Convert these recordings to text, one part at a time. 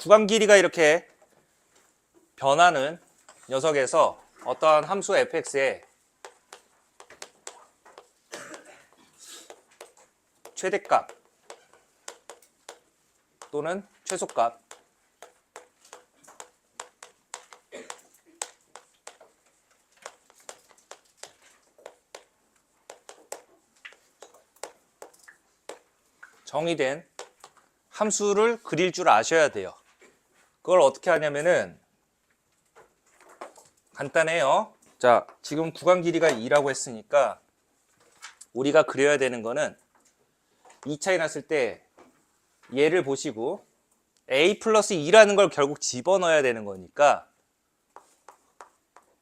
구간 길이가 이렇게 변하는 녀석에서 어떠한 함수 fx의 최대값 또는 최소값 정의된 함수를 그릴 줄 아셔야 돼요. 그걸 어떻게 하냐면은 간단해요. 자, 지금 구간 길이가 2라고 했으니까 우리가 그려야 되는 거는 2차이 났을 때 얘를 보시고 a 플러스 2라는 걸 결국 집어넣어야 되는 거니까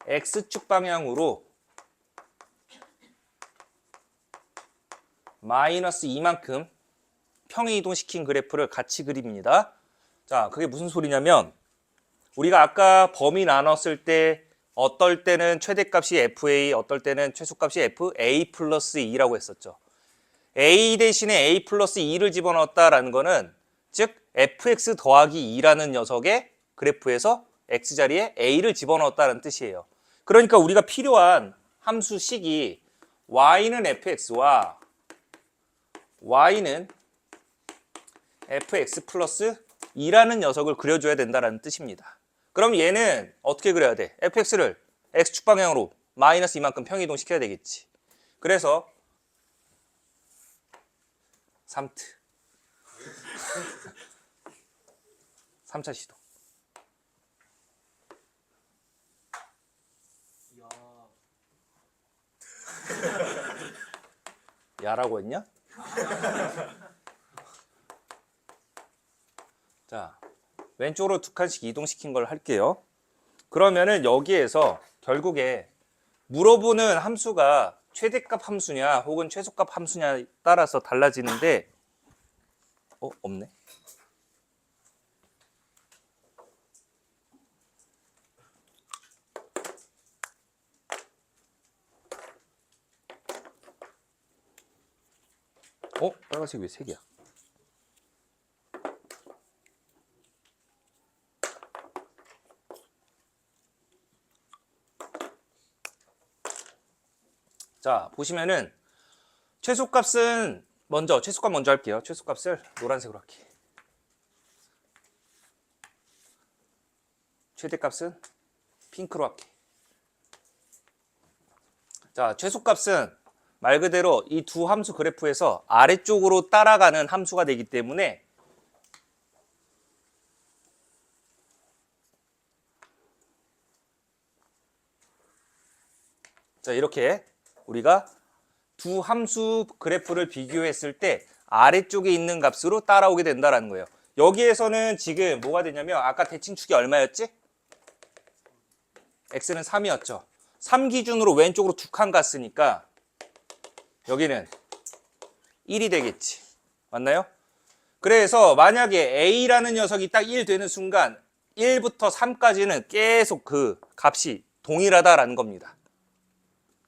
x축 방향으로 마이너스 2만큼 평행 이동시킨 그래프를 같이 그립니다. 자, 그게 무슨 소리냐면 우리가 아까 범위 나눴을 때 어떨 때는 최대값이 fa, 어떨 때는 최소값이 fa 플러스 2라고 했었죠. a 대신에 a 플러스 2를 집어넣었다라는 거는 즉 fx 더하기 2라는 녀석의 그래프에서 x자리에 a를 집어넣었다는 뜻이에요. 그러니까 우리가 필요한 함수식이 y는 fx와 y는 fx 플러스 2라는 녀석을 그려줘야 된다는 뜻입니다. 그럼 얘는 어떻게 그려야 돼? fx를 x축 방향으로 마이너스 2만큼 평이동 시켜야 되겠지. 그래서 3트 3차 시도. 야라고 했냐? 자, 왼쪽으로 두 칸씩 이동시킨 걸 할게요. 그러면은 여기에서 결국에 물어보는 함수가 최대값 함수냐 혹은 최소값 함수냐에 따라서 달라지는데 없네. 빨간색 왜 3개야? 자, 보시면은 최소값은 최소값 먼저 할게요. 최소값을 노란색으로 할게. 최대값은 핑크로 할게. 자, 최소값은 말 그대로 이 두 함수 그래프에서 아래쪽으로 따라가는 함수가 되기 때문에 자, 이렇게 우리가 두 함수 그래프를 비교했을 때 아래쪽에 있는 값으로 따라오게 된다는 거예요. 여기에서는 지금 뭐가 되냐면 아까 대칭축이 얼마였지? x는 3이었죠. 3 기준으로 왼쪽으로 두 칸 갔으니까 여기는 1이 되겠지. 맞나요? 그래서 만약에 a라는 녀석이 딱 1 되는 순간 1부터 3까지는 계속 그 값이 동일하다라는 겁니다.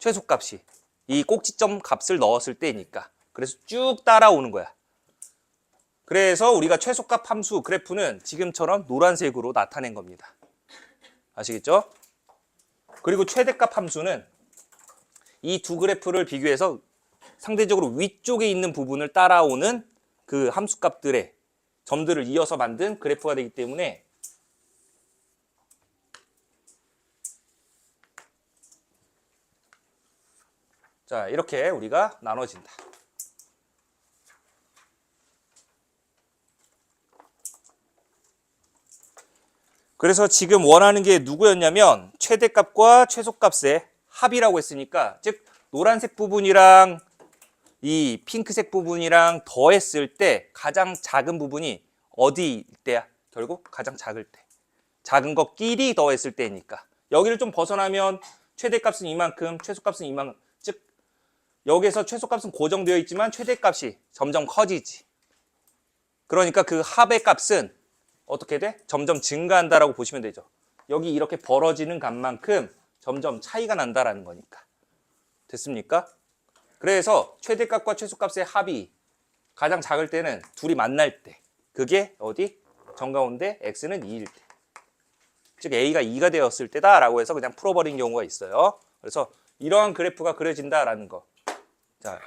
최소값이. 이 꼭지점 값을 넣었을 때니까. 그래서 쭉 따라오는 거야. 그래서 우리가 최소값 함수 그래프는 지금처럼 노란색으로 나타낸 겁니다. 아시겠죠? 그리고 최대값 함수는 이 두 그래프를 비교해서 상대적으로 위쪽에 있는 부분을 따라오는 그 함수값들의 점들을 이어서 만든 그래프가 되기 때문에 자, 이렇게 우리가 나눠진다. 그래서 지금 원하는 게 누구였냐면 최대값과 최소값의 합이라고 했으니까 즉 노란색 부분이랑 이 핑크색 부분이랑 더했을 때 가장 작은 부분이 어디일 때야? 결국 가장 작을 때. 작은 것끼리 더했을 때니까. 여기를 좀 벗어나면 최대값은 이만큼, 최소값은 이만큼. 즉 여기에서 최소값은 고정되어 있지만 최대값이 점점 커지지. 그러니까 그 합의 값은 어떻게 돼? 점점 증가한다라고 보시면 되죠. 여기 이렇게 벌어지는 값만큼 점점 차이가 난다라는 거니까. 됐습니까? 그래서 최대값과 최소값의 합이 가장 작을 때는 둘이 만날 때. 그게 어디? 정가운데 x는 2일 때. 즉 a가 2가 되었을 때다라고 해서 그냥 풀어버린 경우가 있어요. 그래서 이러한 그래프가 그려진다라는 거. 자,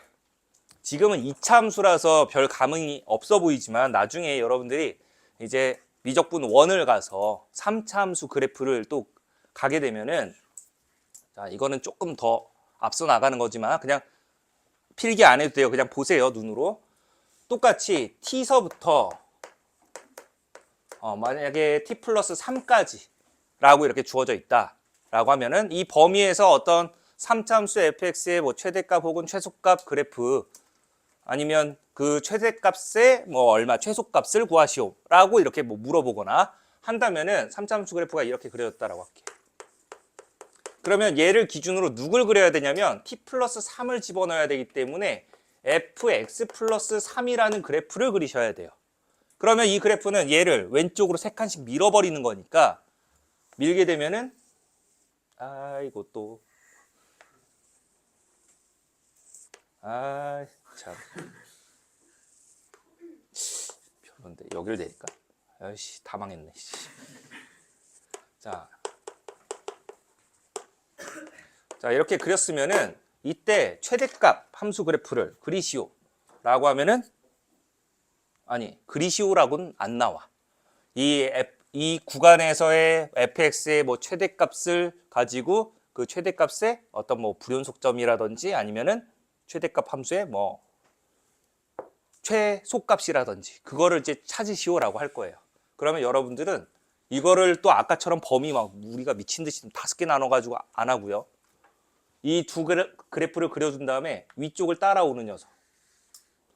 지금은 2차 함수라서 별 감흥이 없어 보이지만 나중에 여러분들이 이제 미적분 1을 가서 3차 함수 그래프를 또 가게 되면은, 자, 이거는 조금 더 앞서 나가는 거지만 그냥 필기 안 해도 돼요. 그냥 보세요, 눈으로. 똑같이 t서부터 만약에 t 플러스 3까지 라고 이렇게 주어져 있다 라고 하면은 이 범위에서 어떤 3차 함수 fx의 뭐 최대값 혹은 최소값 그래프, 아니면 그 최대값의 뭐 얼마 최소값을 구하시오 라고 이렇게 뭐 물어보거나 한다면은 3차 함수 그래프가 이렇게 그려졌다라고 할게요. 그러면 얘를 기준으로 누굴 그려야 되냐면 t 플러스 3을 집어넣어야 되기 때문에 fx 플러스 3이라는 그래프를 그리셔야 돼요. 그러면 이 그래프는 얘를 왼쪽으로 3칸씩 밀어버리는 거니까, 밀게 되면은 아이고 또 참 별론데 여기를 내릴까? 아이씨 다 망했네. 자 이렇게 그렸으면은 이때 최대값 함수 그래프를 그리시오 라고 하면은, 아니 그리시오라고는 안 나와. 이 구간에서의 fx의 뭐 최대값을 가지고 그 최대값의 어떤 뭐 불연속점이라든지 아니면은 최대값 함수의 뭐 최소값이라든지 그거를 이제 찾으시오라고 할 거예요. 그러면 여러분들은 이거를 또 아까처럼 범위 막 우리가 미친 듯이 5개 나눠가지고 안 하고요. 이 두 그래프를 그려준 다음에 위쪽을 따라오는 녀석.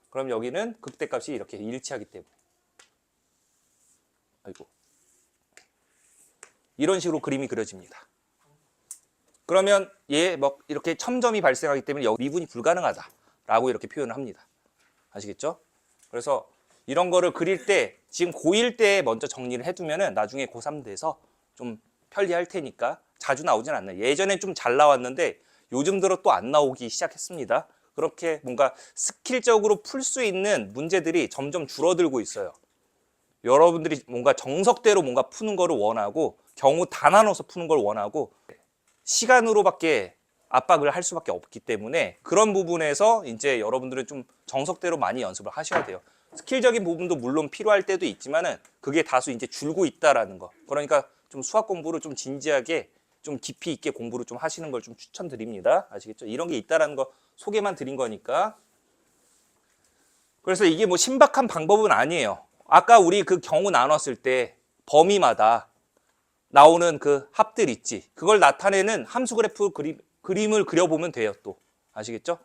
그럼 여기는 극대값이 이렇게 일치하기 때문에. 아이고. 이런 식으로 그림이 그려집니다. 그러면 얘 뭐 이렇게 첨점이 발생하기 때문에 여기 미분이 불가능하다라고 이렇게 표현을 합니다. 아시겠죠? 그래서 이런 거를 그릴 때 지금 고1 때 먼저 정리를 해두면은 나중에 고3 돼서 좀 편리할 테니까. 자주 나오진 않나요. 예전엔 좀 잘 나왔는데 요즘 들어 또 안 나오기 시작했습니다. 그렇게 뭔가 스킬적으로 풀 수 있는 문제들이 점점 줄어들고 있어요. 여러분들이 뭔가 정석대로 뭔가 푸는 거를 원하고 경우 다 나눠서 푸는 걸 원하고 시간으로밖에 압박을 할 수밖에 없기 때문에 그런 부분에서 이제 여러분들은 좀 정석대로 많이 연습을 하셔야 돼요. 스킬적인 부분도 물론 필요할 때도 있지만은 그게 다수 이제 줄고 있다라는 거. 그러니까 좀 수학 공부를 좀 진지하게 좀 깊이 있게 공부를 좀 하시는 걸 좀 추천드립니다. 아시겠죠? 이런 게 있다라는 거 소개만 드린 거니까. 그래서 이게 뭐 신박한 방법은 아니에요. 아까 우리 그 경우 나눴을 때 범위마다 나오는 그 합들 있지. 그걸 나타내는 함수 그래프 그림을 그려보면 돼요. 또 아시겠죠?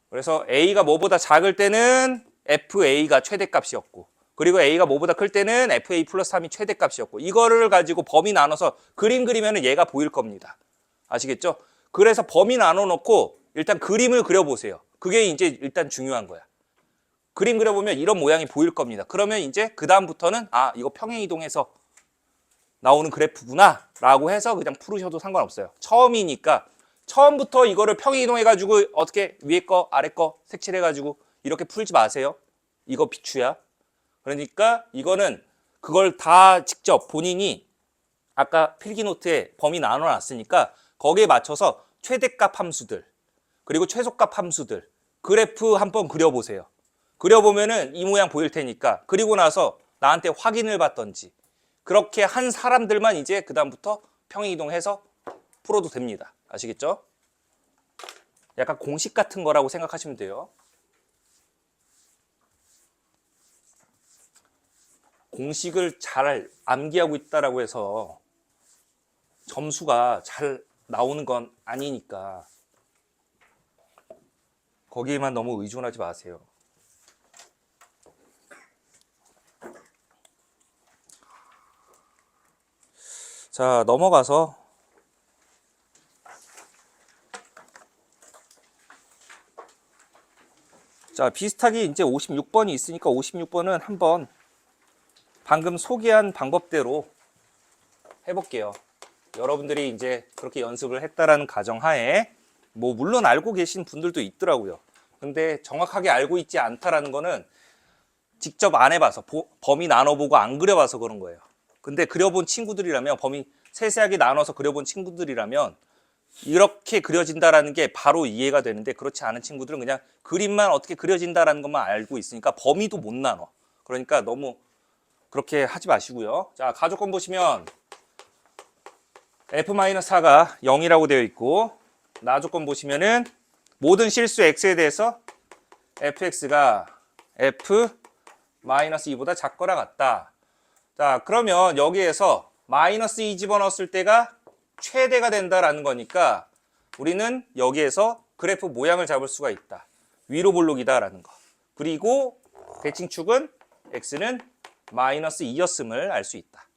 그래서 A가 뭐보다 작을 때는 FA가 최대값이었고, 그리고 A가 뭐보다 클 때는 FA 플러스 3이 최대값이었고, 이거를 가지고 범위 나눠서 그림 그리면 얘가 보일 겁니다. 아시겠죠? 그래서 범위 나눠 놓고 일단 그림을 그려보세요. 그게 이제 일단 중요한 거야. 그림 그려보면 이런 모양이 보일 겁니다. 그러면 이제 그 다음부터는 이거 평행이동해서 나오는 그래프구나 라고 해서 그냥 풀으셔도 상관없어요. 처음이니까 처음부터 이거를 평행이동해가지고 어떻게 위에 거 아래 거 색칠해가지고 이렇게 풀지 마세요. 이거 비추야. 그러니까 이거는 그걸 다 직접 본인이 아까 필기노트에 범위 나눠놨으니까 거기에 맞춰서 최대값 함수들 그리고 최소값 함수들 그래프 한번 그려보세요. 그려보면은 이 모양 보일 테니까 그리고 나서 나한테 확인을 받던지 그렇게 한 사람들만 이제 그 다음부터 평행이동해서 풀어도 됩니다. 아시겠죠? 약간 공식 같은 거라고 생각하시면 돼요. 공식을 잘 암기하고 있다라고 해서 점수가 잘 나오는 건 아니니까 거기에만 너무 의존하지 마세요. 자, 넘어가서 자, 비슷하게 이제 56번이 있으니까 56번은 한번 방금 소개한 방법대로 해볼게요. 여러분들이 이제 그렇게 연습을 했다라는 가정하에 뭐 물론 알고 계신 분들도 있더라고요. 근데 정확하게 알고 있지 않다라는 거는 직접 안 해봐서 범위 나눠보고 안 그려봐서 그런 거예요. 근데 그려본 친구들이라면 범위 세세하게 나눠서 그려본 친구들이라면 이렇게 그려진다라는 게 바로 이해가 되는데 그렇지 않은 친구들은 그냥 그림만 어떻게 그려진다라는 것만 알고 있으니까 범위도 못 나눠. 그러니까 너무 그렇게 하지 마시고요. 자, 가족권 보시면 f-4가 0이라고 되어 있고 나조건 보시면은 모든 실수 x에 대해서 fx가 f-2보다 작거나 같다. 자, 그러면 여기에서 -2 집어넣었을 때가 최대가 된다라는 거니까 우리는 여기에서 그래프 모양을 잡을 수가 있다. 위로 볼록이다라는 거. 그리고 대칭축은 x는 -2였음을 알 수 있다.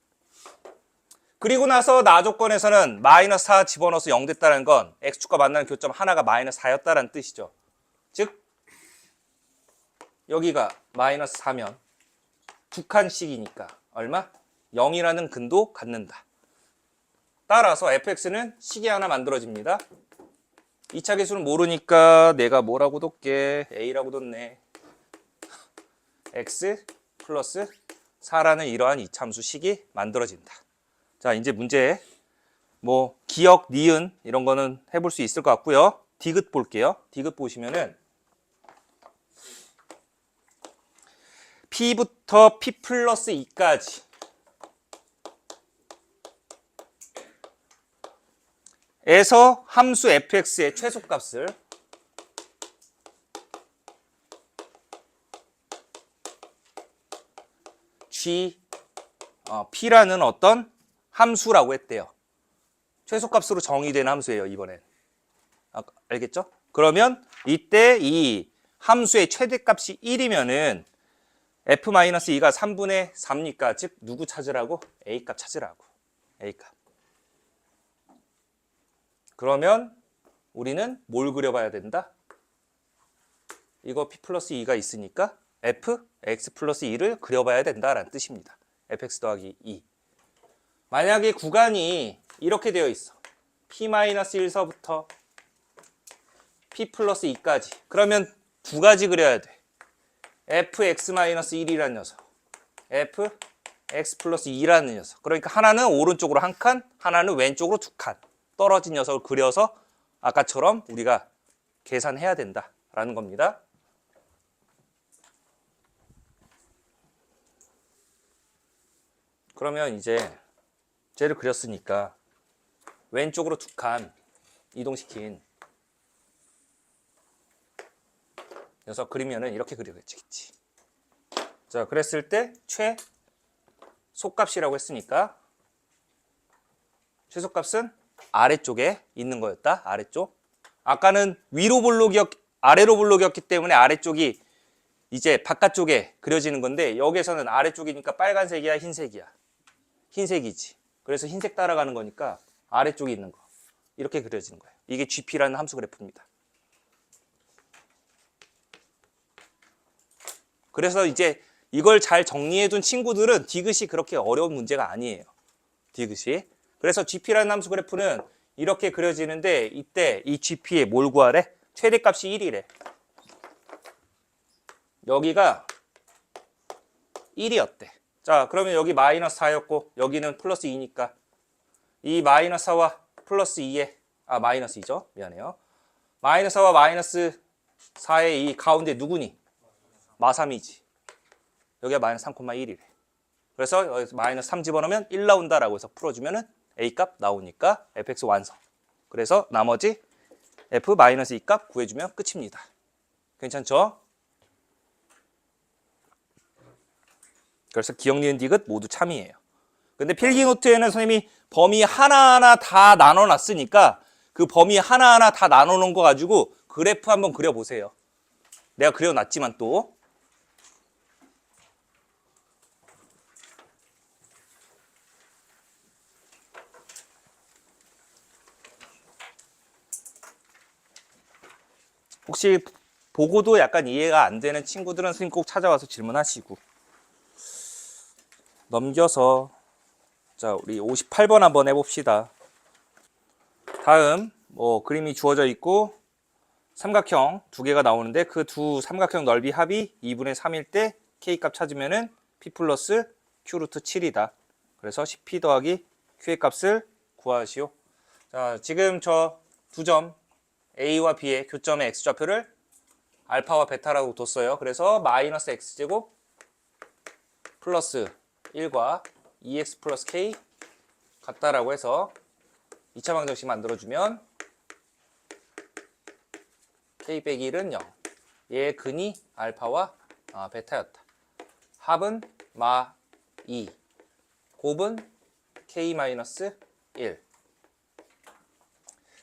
그리고 나서 나조건에서는 -4 집어넣어서 0 됐다는 건 x축과 만나는 교점 하나가 -4였다는 뜻이죠. 즉 여기가 -4면 두 칸씩이니까 얼마? 0이라는 근도 갖는다. 따라서 fx는 식이 하나 만들어집니다. 2차 계수는 모르니까 내가 뭐라고 뒀게? a라고 뒀네. x 플러스 4라는 이러한 이참수 식이 만들어진다. 자, 이제 문제 뭐 기억, 니은 이런 거는 해볼 수 있을 것 같고요. 디귿 볼게요. 디귿 보시면은 P부터 P 플러스 2까지 에서 함수 fx의 최소값을 P라는 어떤 함수라고 했대요. 최소값으로 정의되는 함수예요, 이번엔. 알겠죠? 그러면 이때 이 함수의 최대값이 1이면은 f-2가 3분의 3니까 즉 누구 찾으라고? a값 찾으라고. a값. 그러면 우리는 뭘 그려봐야 된다? 이거 p 플러스 2가 있으니까 f, x 플러스 2를 그려봐야 된다라는 뜻입니다. fx 더하기 2. 만약에 구간이 이렇게 되어 있어. p-1서부터 p 플러스 2까지. 그러면 두 가지 그려야 돼. fx-1이라는 녀석. fx 플러스 2라는 녀석. 그러니까 하나는 오른쪽으로 한 칸, 하나는 왼쪽으로 두 칸. 떨어진 녀석을 그려서 아까처럼 우리가 계산해야 된다라는 겁니다. 그러면 이제 쟤를 그렸으니까 왼쪽으로 두 칸 이동시킨 녀석 그리면은 이렇게 그려지겠지. 자, 그랬을 때 최소값이라고 했으니까 최소값은 아래쪽에 있는 거였다. 아래쪽. 아까는 위로 아래로 볼록이었기 때문에 아래쪽이 이제 바깥쪽에 그려지는 건데 여기에서는 아래쪽이니까 빨간색이야, 흰색이야. 흰색이지. 그래서 흰색 따라가는 거니까 아래쪽에 있는 거. 이렇게 그려지는 거예요. 이게 GP라는 함수 그래프입니다. 그래서 이제 이걸 잘 정리해둔 친구들은 디귿이 그렇게 어려운 문제가 아니에요. 디귿이. 그래서 GP라는 함수 그래프는 이렇게 그려지는데 이때 이 GP의 뭘 구하래? 최대값이 1이래. 여기가 1이었대. 자, 그러면 여기 -4였고 여기는 플러스 2니까 이 -4와 플러스 2에 마이너스이죠. 미안해요. -4와 -4의 이 가운데 누구니? 마3이지. 여기가 -3,1이래. 그래서 여기서 -3 집어넣으면 1 나온다라고 해서 풀어주면은 A값 나오니까 fx 완성. 그래서 나머지 f-2 값 구해주면 끝입니다. 괜찮죠? 그래서 기억, 니은, 디귿 모두 참이에요. 근데 필기노트에는 선생님이 범위 하나하나 다 나눠놨으니까 그 범위 하나하나 다 나눠놓은 거 가지고 그래프 한번 그려보세요. 내가 그려놨지만 또. 혹시 보고도 약간 이해가 안 되는 친구들은 선생님 꼭 찾아와서 질문하시고. 넘겨서 자, 우리 58번 한번 해봅시다. 다음 그림이 주어져 있고 삼각형 두 개가 나오는데 그 두 삼각형 넓이 합이 2분의 3일 때 K값 찾으면은 P 플러스 Q 루트 7이다. 그래서 10P 더하기 Q의 값을 구하시오. 자, 지금 저 두 점 A와 B의 교점의 X좌표를 알파와 베타라고 뒀어요. 그래서 마이너스 X제곱 플러스 1과 2X 플러스 K 같다라고 해서 2차 방정식 만들어주면 K 빼기 1은 0. 얘의 근이 알파와 베타였다. 합은 마 2. 곱은 K 마이너스 1.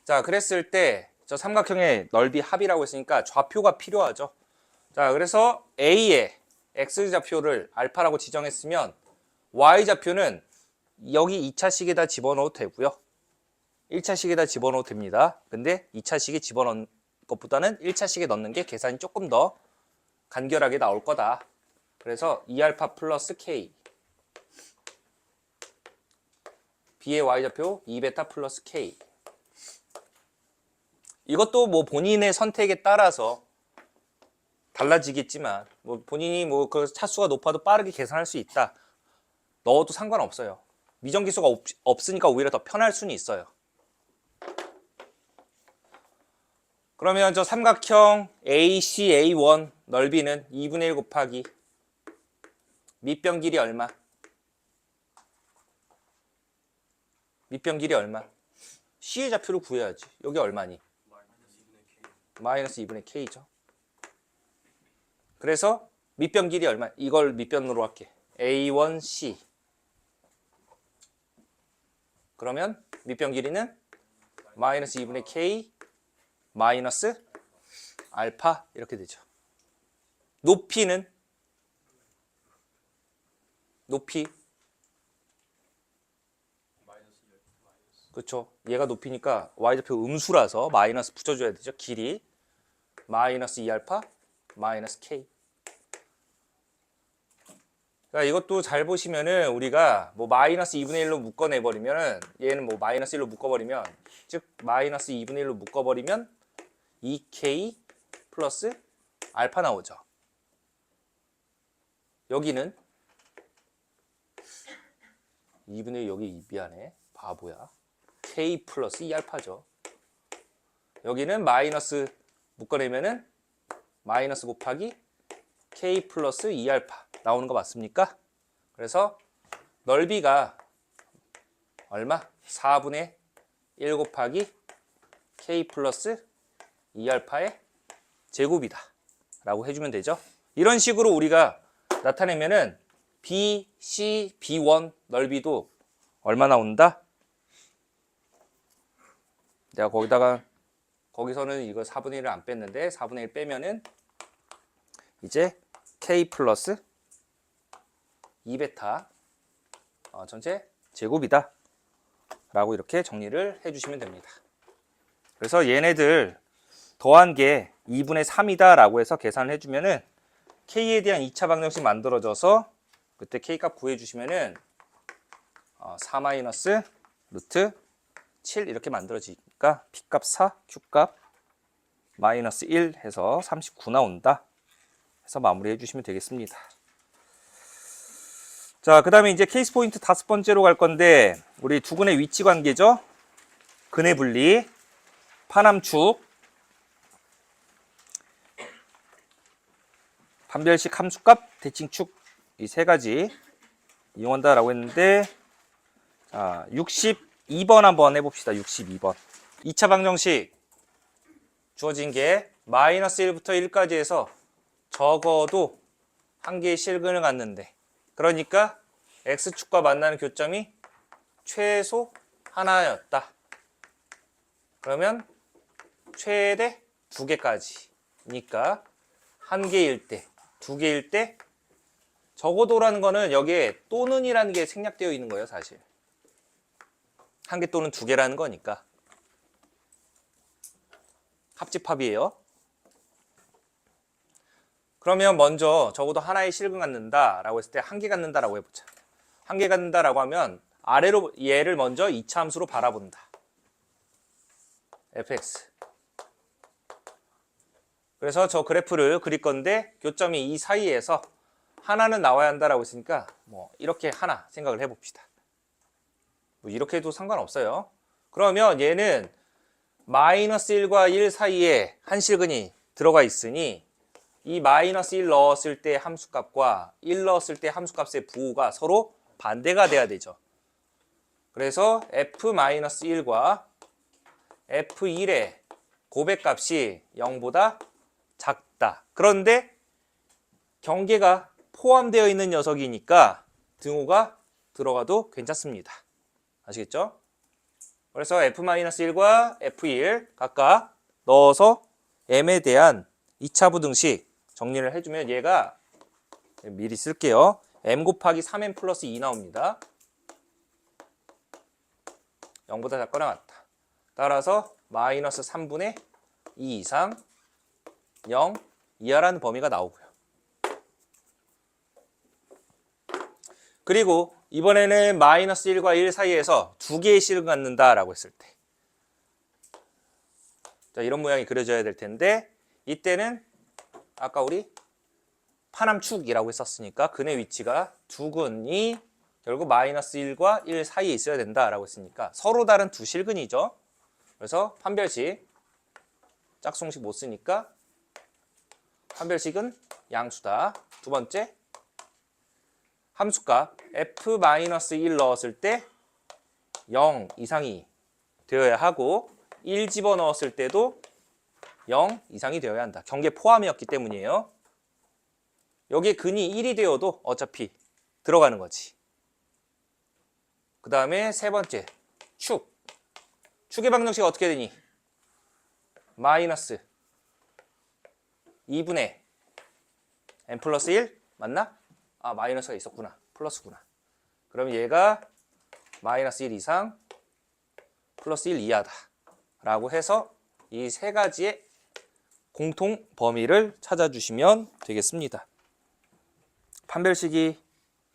자, 그랬을 때 저 삼각형의 넓이 합이라고 했으니까 좌표가 필요하죠. 자, 그래서 A의 X좌표를 알파라고 지정했으면 Y좌표는 여기 2차식에다 집어넣어도 되고요. 1차식에다 집어넣어도 됩니다. 근데 2차식에 집어넣는 것보다는 1차식에 넣는 게 계산이 조금 더 간결하게 나올 거다. 그래서 2알파 플러스 K B의 Y좌표 2베타 플러스 K. 이것도 뭐 본인의 선택에 따라서 달라지겠지만 뭐 본인이 뭐 그 차수가 높아도 빠르게 계산할 수 있다. 넣어도 상관없어요. 미정기수가 없으니까 오히려 더 편할 수는 있어요. 그러면 저 삼각형 ACA1 넓이는 2분의 1 곱하기 밑변 길이 얼마? 밑변 길이 얼마? C의 좌표를 구해야지. 여기 얼마니? 마이너스 2분의 K죠. 그래서 밑변 길이 얼마? 이걸 밑변으로 할게. A1C. 그러면 밑변 길이는 마이너스 2분의 K 마이너스 알파 이렇게 되죠. 높이는 높이 그렇죠. 얘가 높이니까 y좌표 음수라서 마이너스 붙여줘야 되죠. 길이 마이너스 2알파 마이너스 K. 그러니까 이것도 잘 보시면은 우리가 뭐 마이너스 2분의 1로 묶어내버리면은 얘는 뭐 마이너스 1로 묶어버리면 즉 마이너스 2분의 1로 묶어버리면 2K 플러스 알파 나오죠. 여기는 2분의 1 여기 미안해 바보야. K 플러스 2알파죠. 여기는 마이너스 묶어내면은 마이너스 곱하기 K 플러스 2알파 나오는 거 맞습니까? 그래서 넓이가 얼마? 4분의 1 곱하기 K 플러스 2알파의 제곱이다 라고 해주면 되죠. 이런 식으로 우리가 나타내면은 B, C, B1 넓이도 얼마 나온다? 내가 거기서는 이거 4분의 1을 안 뺐는데 4분의 1 빼면은 이제 K 플러스 2베타 전체 제곱이다 라고 이렇게 정리를 해주시면 됩니다. 그래서 얘네들 더한 게 2분의 3이다 라고 해서 계산을 해주면은 K에 대한 2차 방정식 만들어져서 그때 K값 구해주시면은 4 마이너스 루트 7 이렇게 만들어지니까 P값 4, Q값 마이너스 1 해서 39 나온다 해서 마무리해 주시면 되겠습니다. 자, 그 다음에 이제 케이스 포인트 5번째로 갈 건데 우리 두근의 위치 관계죠. 근의 분리, 파남축, 판별식 함수값, 대칭축 이 세 가지 이용한다라고 했는데 자, 62번 한번 해봅시다. 62번. 2차 방정식 주어진 게 마이너스 1부터 1까지 해서 적어도 한 개의 실근을 갖는데 그러니까 X축과 만나는 교점이 최소 하나였다. 그러면 최대 2개까지니까 한 개일 때, 2개일 때 적어도라는 거는 여기에 또는이라는 게 생략되어 있는 거예요, 사실. 한 개 또는 2개라는 거니까. 합집합이에요. 그러면 먼저 적어도 하나의 실근 갖는다 라고 했을 때 한 개 갖는다 라고 해보자. 한 개 갖는다 라고 하면 아래로 얘를 먼저 2차 함수로 바라본다. fx. 그래서 저 그래프를 그릴 건데 교점이 이 사이에서 하나는 나와야 한다라고 했으니까 뭐 이렇게 하나 생각을 해봅시다. 뭐 이렇게 해도 상관없어요. 그러면 얘는 마이너스 1과 1 사이에 한 실근이 들어가 있으니 이 마이너스 1 넣었을 때 함수값과 1 넣었을 때 함수값의 부호가 서로 반대가 돼야 되죠. 그래서 f-1과 f1의 고백값이 0보다 작다. 그런데 경계가 포함되어 있는 녀석이니까 등호가 들어가도 괜찮습니다. 아시겠죠? 그래서 f-1과 f1 각각 넣어서 m에 대한 2차 부등식 정리를 해주면 얘가 미리 쓸게요. m 곱하기 3m 플러스 2 나옵니다. 0보다 작거나 같다. 따라서 마이너스 3분의 2 이상 0 이하라는 범위가 나오고요. 그리고 이번에는 마이너스 1과 1 사이에서 두 개의 실을 갖는다라고 했을 때 자, 이런 모양이 그려져야 될 텐데 이때는 아까 우리 파남축이라고 했었으니까 근의 위치가 두 근이 결국 마이너스 1과 1 사이에 있어야 된다라고 했으니까 서로 다른 두 실근이죠. 그래서 판별식 짝수공식 못 쓰니까 판별식은 양수다. 두 번째 함수값 f-1 넣었을 때 0 이상이 되어야 하고 1 집어넣었을 때도 0 이상이 되어야 한다. 경계 포함이었기 때문이에요. 여기에 근이 1이 되어도 어차피 들어가는 거지. 그 다음에 세 번째 축. 축의 방정식 어떻게 되니? 마이너스 2분의 n 플러스 1 맞나? 아 마이너스가 있었구나. 플러스구나. 그럼 얘가 마이너스 1 이상 플러스 1 이하다 라고 해서 이 세 가지의 공통 범위를 찾아주시면 되겠습니다. 판별식이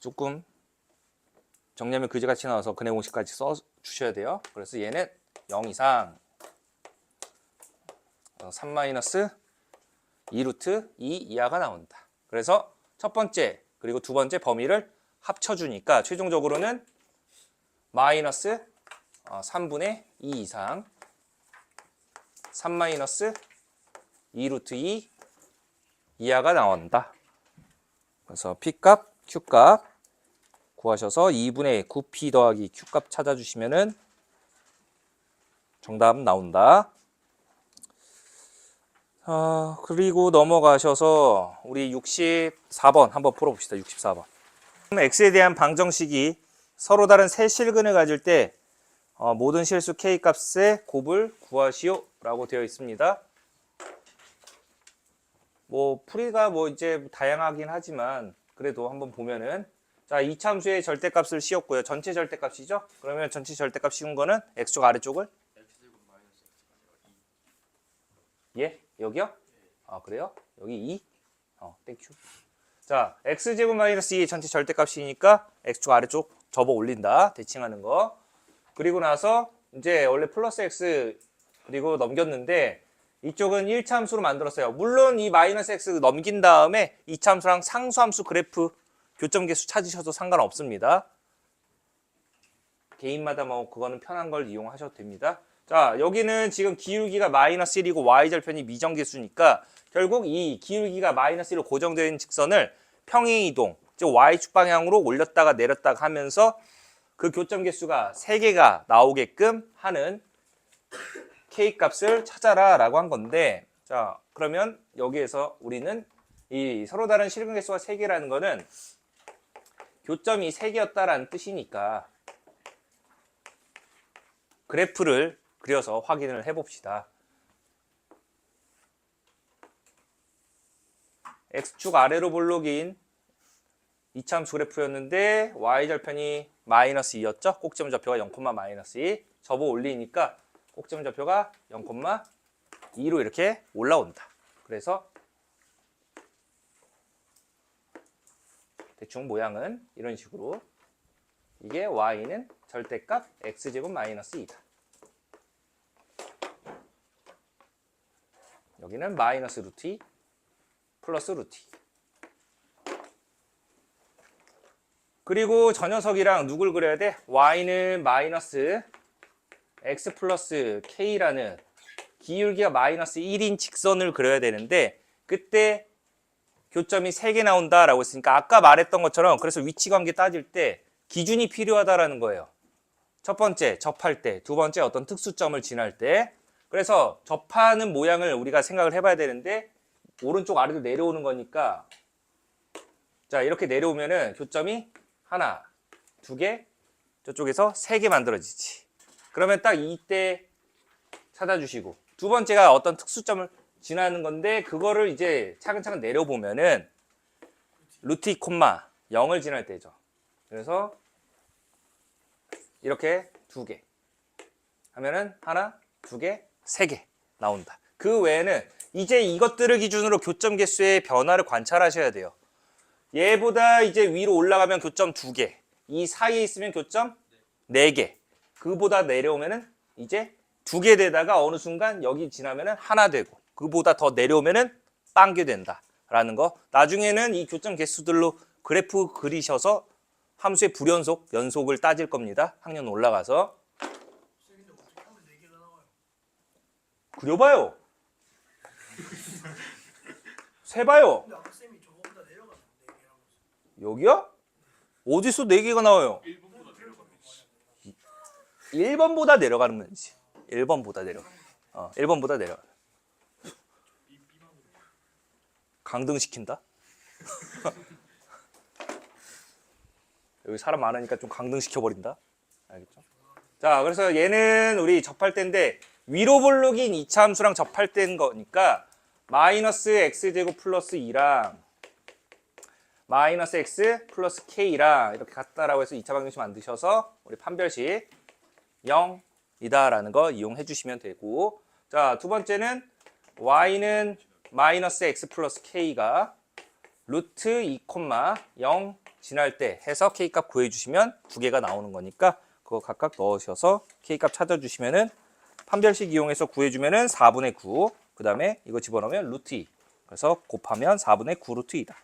조금 정리하면 그지같이 나와서 근의 공식까지 써주셔야 돼요. 그래서 얘는 0 이상 3-2루트 2 이하가 나온다. 그래서 첫 번째 그리고 두 번째 범위를 합쳐주니까 최종적으로는 마이너스 3분의 2 이상 3-2루트 2 이하가 나온다. 그래서 P값, Q값 구하셔서 2분의 9P 더하기 Q값 찾아주시면은 정답 나온다. 그리고 넘어가셔서 우리 64번 한번 풀어봅시다. 64번. x에 대한 방정식이 서로 다른 세 실근을 가질 때 모든 실수 k값의 곱을 구하시오 라고 되어 있습니다. 뭐 풀이가 뭐 이제 다양하긴 하지만 그래도 한번 보면은 자, 이참수의 절대값을 씌웠고요. 전체 절대값이죠. 그러면 전체 절대값 씌운 거는 x축 아래쪽을 예? 여기요? 아 그래요? 여기 2? 땡큐. 자, x제곱 마이너스 2 전체 절대값이니까 x축 아래쪽 접어 올린다. 대칭하는 거. 그리고 나서 이제 원래 플러스 x 그리고 넘겼는데 이쪽은 1차함수로 만들었어요. 물론 이 마이너스 x 넘긴 다음에 2차함수랑 상수함수 그래프 교점 개수 찾으셔도 상관없습니다. 개인마다 뭐 그거는 편한 걸 이용하셔도 됩니다. 자, 여기는 지금 기울기가 마이너스 1이고 y절편이 미정계수니까 결국 이 기울기가 마이너스 1로 고정된 직선을 평행이동, 즉 y축 방향으로 올렸다가 내렸다가 하면서 그 교점 개수가 3개가 나오게끔 하는 k값을 찾아라 라고 한 건데 자, 그러면 여기에서 우리는 이 서로 다른 실근 개수가 3개라는 거는 교점이 3개였다라는 뜻이니까 그래프를 그려서 확인을 해봅시다. x축 아래로 볼록인 이차함수 그래프였는데 y절편이 마이너스 2였죠. 꼭지점 좌표가 0, 마이너스 2 접어 올리니까 꼭지점 좌표가 0,2로 이렇게 올라온다. 그래서 대충 모양은 이런 식으로 이게 y는 절대값 x제곱 마이너스 2다. 여기는 마이너스 루트 2 플러스 루트 2. 그리고 저 녀석이랑 누굴 그려야 돼? y는 마이너스 x 플러스 k라는 기울기가 마이너스 1인 직선을 그려야 되는데 그때 교점이 3개 나온다라고 했으니까 아까 말했던 것처럼 그래서 위치관계 따질 때 기준이 필요하다라는 거예요. 첫 번째 접할 때, 두 번째 어떤 특수점을 지날 때. 그래서 접하는 모양을 우리가 생각을 해봐야 되는데 오른쪽 아래로 내려오는 거니까 자 이렇게 내려오면은 교점이 하나, 두 개, 저쪽에서 3개 만들어지지. 그러면 딱 이때 찾아주시고 두 번째가 어떤 특수점을 지나는 건데 그거를 이제 차근차근 내려보면은 루트 2, 0을 지날 때죠. 그래서 이렇게 2개 하면은 하나, 2개, 3개 나온다. 그 외에는 이제 이것들을 기준으로 교점 개수의 변화를 관찰하셔야 돼요. 얘보다 이제 위로 올라가면 교점 2개, 이 사이에 있으면 교점 4개, 그보다 내려오면은 이제 2개 되다가 어느 순간 여기 지나면은 하나 되고 그보다 더 내려오면은 빵개 된다라는 거. 나중에는 이 교점 개수들로 그래프 그리셔서 함수의 불연속, 연속을 따질 겁니다. 학년 올라가서. 그려봐요. 세봐요. 여기요? 어디서 4개가 나와요? 1번보다 내려가는 건지. 1번보다 내려가. 1번보다 내려가. 강등시킨다? 여기 사람 많으니까 좀 강등시켜버린다. 알겠죠? 자, 그래서 얘는 우리 접할 때인데 위로 볼록인 2차 함수랑 접할 때인 거니까 마이너스 x제곱 플러스 2랑 마이너스 x 플러스 k랑 이렇게 같다라고 해서 2차 방정식 만드셔서 우리 판별식 0이다라는 거 이용해 주시면 되고, 자, 두 번째는 y는 마이너스 x 플러스 k가 루트 2, 0 지날 때 해서 k값 구해주시면 2개가 나오는 거니까 그거 각각 넣으셔서 k값 찾아주시면은 판별식 이용해서 구해주면은 4분의 9, 그 다음에 이거 집어넣으면 루트 2, 그래서 곱하면 4분의 9 루트 2다.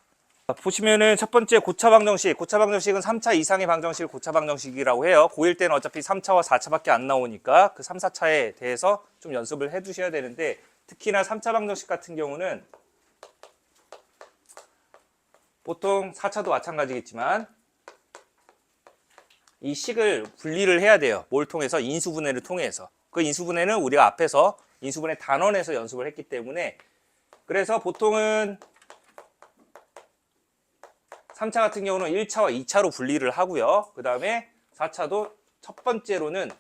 보시면은 첫 번째 고차 방정식, 고차 방정식은 3차 이상의 방정식을 고차 방정식이라고 해요. 고1 때는 어차피 3차와 4차밖에 안 나오니까 그 3, 4차에 대해서 좀 연습을 해 두셔야 되는데 특히나 3차 방정식 같은 경우는 보통 4차도 마찬가지겠지만 이 식을 분리를 해야 돼요. 뭘 통해서? 인수분해를 통해서. 그 인수분해는 우리가 앞에서 인수분해 단원에서 연습을 했기 때문에, 그래서 보통은 3차 같은 경우는 1차와 2차로 분리를 하고요. 그 다음에 4차도 첫 번째로는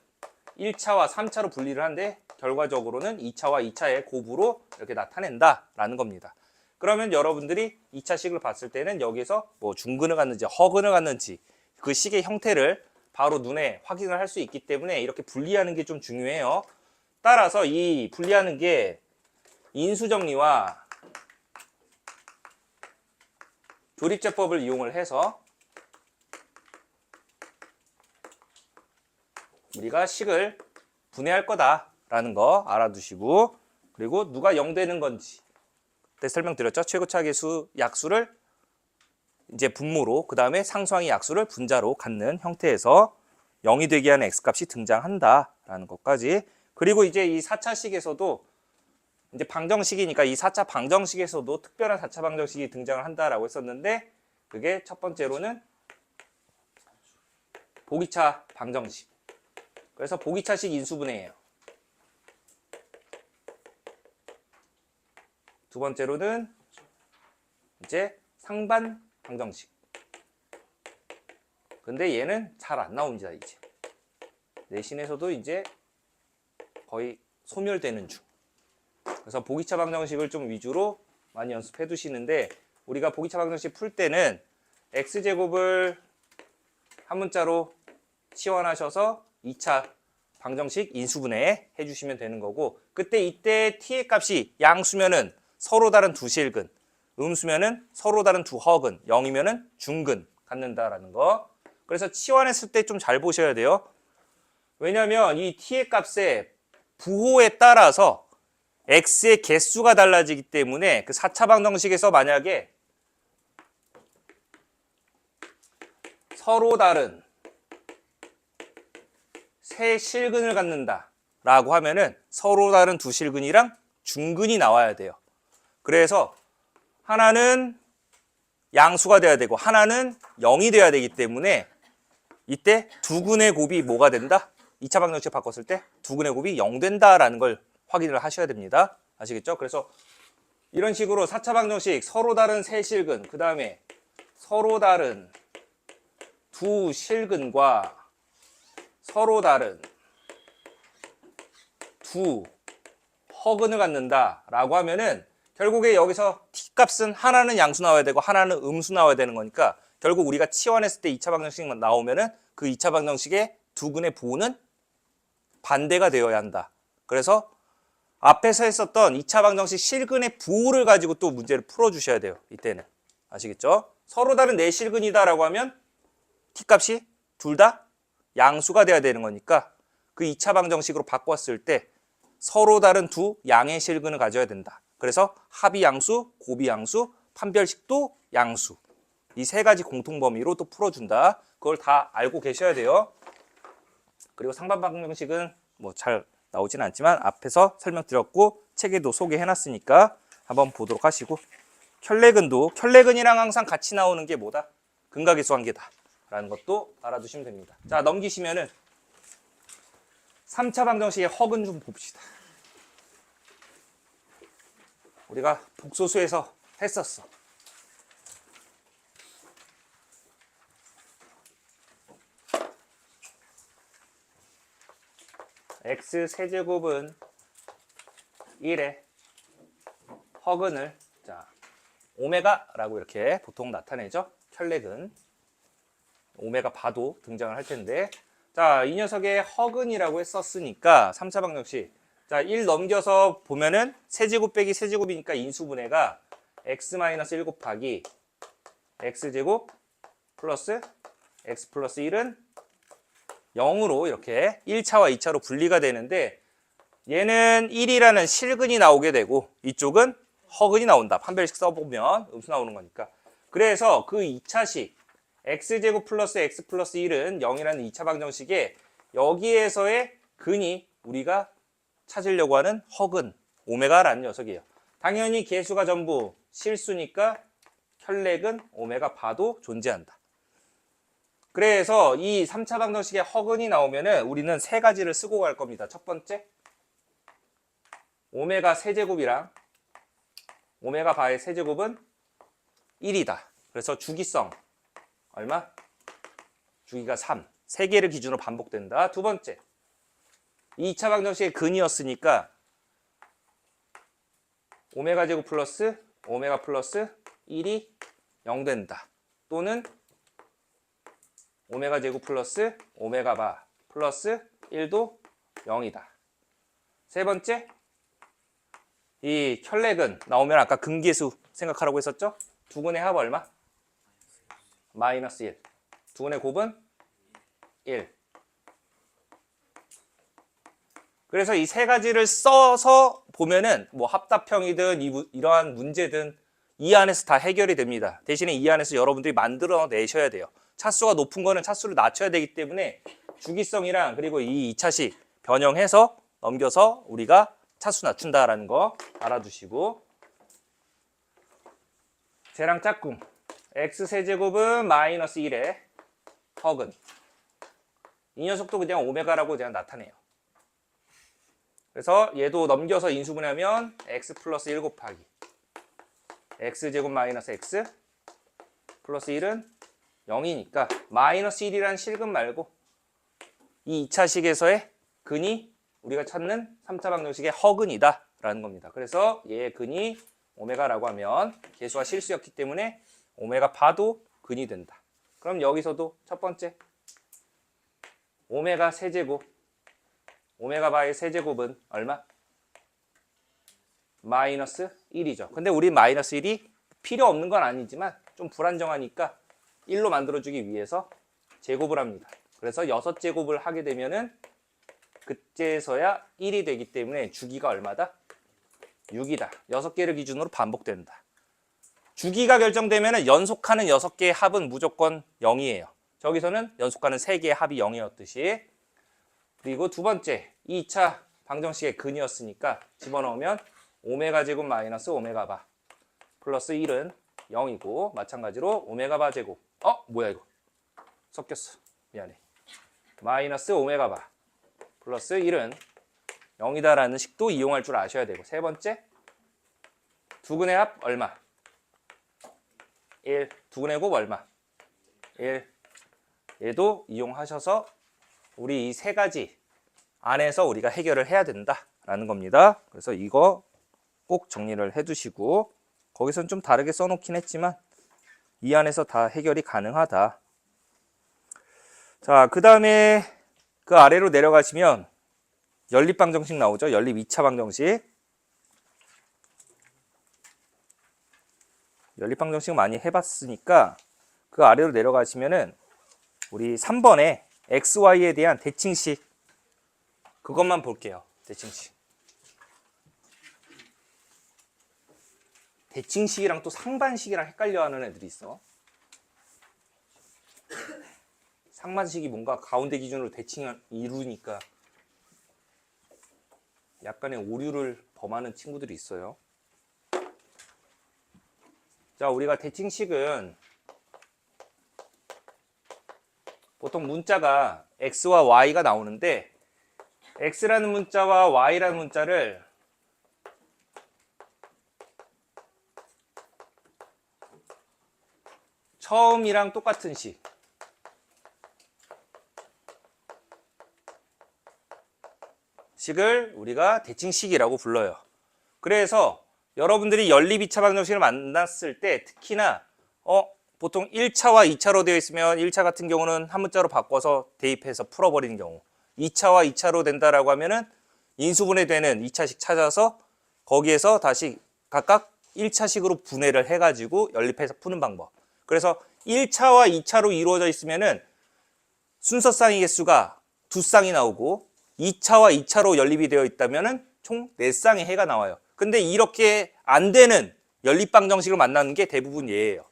1차와 3차로 분리를 하는데 결과적으로는 2차와 2차의 곱으로 이렇게 나타낸다라는 겁니다. 그러면 여러분들이 2차 식을 봤을 때는 여기서 뭐 중근을 갖는지 허근을 갖는지 그 식의 형태를 바로 눈에 확인을 할 수 있기 때문에 이렇게 분리하는 게 좀 중요해요. 따라서 이 분리하는 게 인수정리와 조립제법을 이용을 해서 우리가 식을 분해할 거다라는 거 알아두시고, 그리고 누가 0 되는 건지 그때 설명드렸죠. 최고차계수 약수를 이제 분모로, 그 다음에 상수항의 약수를 분자로 갖는 형태에서 0이 되게 하는 x값이 등장한다라는 것까지. 그리고 이제 이 4차식에서도 이제 방정식이니까 이 4차 방정식에서도 특별한 4차 방정식이 등장을 한다라고 했었는데 그게 첫 번째로는 보기차 방정식. 그래서 보기차식 인수분해예요. 두 번째로는 이제 상반 방정식. 근데 얘는 잘 안 나옵니다. 이제 내신에서도 이제 거의 소멸되는 중. 그래서 보기차 방정식을 좀 위주로 많이 연습해 두시는데, 우리가 보기차 방정식 풀 때는 x제곱을 한 문자로 치환하셔서 2차 방정식 인수분해 해주시면 되는 거고, 그때 이때 t의 값이 양수면은 서로 다른 두 실근, 음수면은 서로 다른 두 허근, 0이면은 중근 갖는다라는 거. 그래서 치환했을 때 좀 잘 보셔야 돼요. 왜냐하면 이 t의 값의 부호에 따라서 x의 개수가 달라지기 때문에 그 4차 방정식에서 만약에 서로 다른 세 실근을 갖는다 라고 하면은 서로 다른 두 실근이랑 중근이 나와야 돼요. 그래서 하나는 양수가 돼야 되고 하나는 0이 돼야 되기 때문에 이때 두 근의 곱이 뭐가 된다? 2차 방정식 바꿨을 때 두 근의 곱이 0 된다라는 걸 확인을 하셔야 됩니다. 아시겠죠? 그래서 이런 식으로 4차 방정식 서로 다른 세 실근, 그 다음에 서로 다른 두 실근과 서로 다른 두 허근을 갖는다라고 하면은 결국에 여기서 t값은 하나는 양수 나와야 되고 하나는 음수 나와야 되는 거니까 결국 우리가 치환했을 때 2차 방정식만 나오면은 그 2차 방정식의 두 근의 보는 반대가 되어야 한다. 그래서 앞에서 했었던 2차 방정식 실근의 부호를 가지고 또 문제를 풀어주셔야 돼요. 이때는. 아시겠죠? 서로 다른 네 실근이다라고 하면 t값이 둘 다 양수가 돼야 되는 거니까 그 2차 방정식으로 바꿨을 때 서로 다른 두 양의 실근을 가져야 된다. 그래서 합이 양수, 곱이 양수, 판별식도 양수. 이 세 가지 공통 범위로 또 풀어준다. 그걸 다 알고 계셔야 돼요. 그리고 상반 방정식은 뭐 잘 나오진 않지만 앞에서 설명드렸고 책에도 소개해놨으니까 한번 보도록 하시고 켤레근이랑 항상 같이 나오는 게 뭐다? 근각의 수관계다 라는 것도 알아두시면 됩니다. 자, 넘기시면은 3차 방정식의 허근 좀 봅시다. 우리가 복소수에서 했었어. x 세제곱은 1의 허근을 자 오메가라고 이렇게 보통 나타내죠. 켤레근 오메가 바도 등장을 할 텐데 자, 이 녀석의 허근이라고 했었으니까 3차 방정식 자, 1 넘겨서 보면은 세제곱 빼기 세제곱이니까 인수분해가 x-1 곱하기 x제곱 플러스 x 플러스 1은 0으로 이렇게 1차와 2차로 분리가 되는데 얘는 1이라는 실근이 나오게 되고 이쪽은 허근이 나온다. 판별식 써보면 음수 나오는 거니까. 그래서 그 2차식 x제곱 플러스 x 플러스 1은 0이라는 2차 방정식에 여기에서의 근이 우리가 찾으려고 하는 허근 오메가라는 녀석이에요. 당연히 개수가 전부 실수니까 켤레근 오메가 바도 존재한다. 그래서 이 3차 방정식에 허근이 나오면은 우리는 세 가지를 쓰고 갈 겁니다. 첫 번째, 오메가 세제곱이랑 오메가 바의 세제곱은 1이다. 그래서 주기성 얼마? 주기가 3. 세 개를 기준으로 반복된다. 두 번째, 2차 방정식의 근이었으니까 오메가 제곱 플러스 오메가 플러스 1이 0 된다. 또는 오메가 제곱 플러스 오메가 바 플러스 1도 0이다. 세 번째, 이 켤레근 나오면 아까 근계수 생각하라고 했었죠? 두 근의 합 얼마? 마이너스 1. 두 근의 곱은 1. 그래서 이 세 가지를 써서 보면은 뭐 합답형이든 이러한 문제든 이 안에서 다 해결이 됩니다. 대신에 이 안에서 여러분들이 만들어내셔야 돼요. 차수가 높은 거는 차수를 낮춰야 되기 때문에 주기성이랑 그리고 이 2차식 변형해서 넘겨서 우리가 차수 낮춘다라는 거 알아두시고 쟤랑 짝꿍 x세제곱은 마이너스 1의 허근 이 녀석도 그냥 오메가라고 그냥 나타내요. 그래서 얘도 넘겨서 인수분해하면 x 플러스 1 곱하기 x제곱 마이너스 x 플러스 1은 0이니까 마이너스 1이라는 실근 말고 이 2차식에서의 근이 우리가 찾는 3차 방정식의 허근이다 라는 겁니다. 그래서 얘의 근이 오메가라고 하면 개수와 실수였기 때문에 오메가 바도 근이 된다. 그럼 여기서도 첫 번째 오메가 세제곱 오메가 바의 세제곱은 얼마? 마이너스 1이죠. 근데 우리 마이너스 1이 필요 없는 건 아니지만 좀 불안정하니까 1로 만들어주기 위해서 제곱을 합니다. 그래서 6제곱을 하게 되면은 그때서야 1이 되기 때문에 주기가 얼마다? 6이다. 6개를 기준으로 반복된다. 주기가 결정되면은 연속하는 6개의 합은 무조건 0이에요. 저기서는 연속하는 3개의 합이 0이었듯이. 그리고 두 번째 2차 방정식의 근이었으니까 집어넣으면 오메가 제곱 마이너스 오메가 바 플러스 1은 0이고 마찬가지로 오메가 바 제곱 뭐야 이거 섞였어 미안해 마이너스 오메가 바 플러스 1은 0이다라는 식도 이용할 줄 아셔야 되고 세 번째 두근의 합 얼마? 1 두근의 곱 얼마? 1 얘도 이용하셔서 우리 이 세 가지 안에서 우리가 해결을 해야 된다라는 겁니다. 그래서 이거 꼭 정리를 해두시고 거기서는 좀 다르게 써놓긴 했지만 이 안에서 다 해결이 가능하다. 자, 그 다음에 그 아래로 내려가시면 연립방정식 나오죠. 연립 2차 방정식. 연립방정식 많이 해봤으니까 그 아래로 내려가시면은 우리 3번에 XY에 대한 대칭식 그것만 볼게요. 대칭식. 대칭식이랑 또 상반식이랑 헷갈려하는 애들이 있어. 상반식이 뭔가 가운데 기준으로 대칭을 이루니까 약간의 오류를 범하는 친구들이 있어요. 자, 우리가 대칭식은 보통 문자가 x와 y가 나오는데 x라는 문자와 y라는 문자를 처음이랑 똑같은 식을 우리가 대칭식이라고 불러요. 그래서 여러분들이 연립 2차 방정식을 만났을 때 특히나 보통 1차와 2차로 되어 있으면 1차 같은 경우는 한 문자로 바꿔서 대입해서 풀어버리는 경우 2차와 2차로 된다라고 하면은 인수분해되는 2차식 찾아서 거기에서 다시 각각 1차식으로 분해를 해가지고 연립해서 푸는 방법. 그래서 1차와 2차로 이루어져 있으면은 순서쌍의 개수가 2쌍이 나오고 2차와 2차로 연립이 되어 있다면은 총 4쌍의 해가 나와요. 근데 이렇게 안 되는 연립방정식을 만나는 게 대부분 얘예요.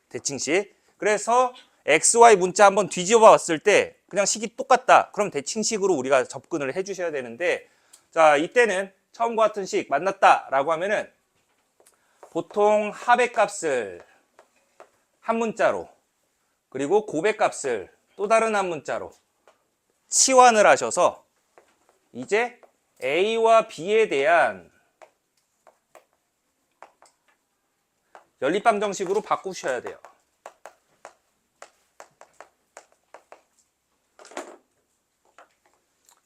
대칭식. 그래서 XY 문자 한번 뒤집어 봤을 때 그냥 식이 똑같다. 그럼 대칭식으로 우리가 접근을 해 주셔야 되는데 자, 이때는 처음과 같은 식 만났다라고 하면은 보통 합의 값을 한 문자로 그리고 곱의 값을 또 다른 한 문자로 치환을 하셔서 이제 A와 B에 대한 연립방정식으로 바꾸셔야 돼요.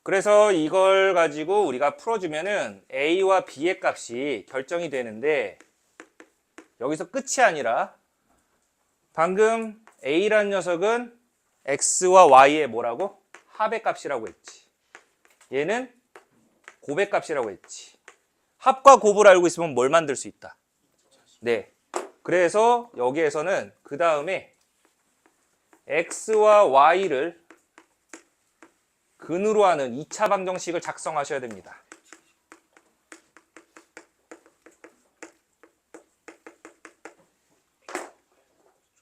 그래서 이걸 가지고 우리가 풀어주면은 A와 B의 값이 결정이 되는데 여기서 끝이 아니라 방금 A라는 녀석은 X와 Y의 뭐라고? 합의 값이라고 했지. 얘는 곱의 값이라고 했지. 합과 곱을 알고 있으면 뭘 만들 수 있다? 네. 그래서 여기에서는 그 다음에 X와 Y를 근으로 하는 2차 방정식을 작성하셔야 됩니다.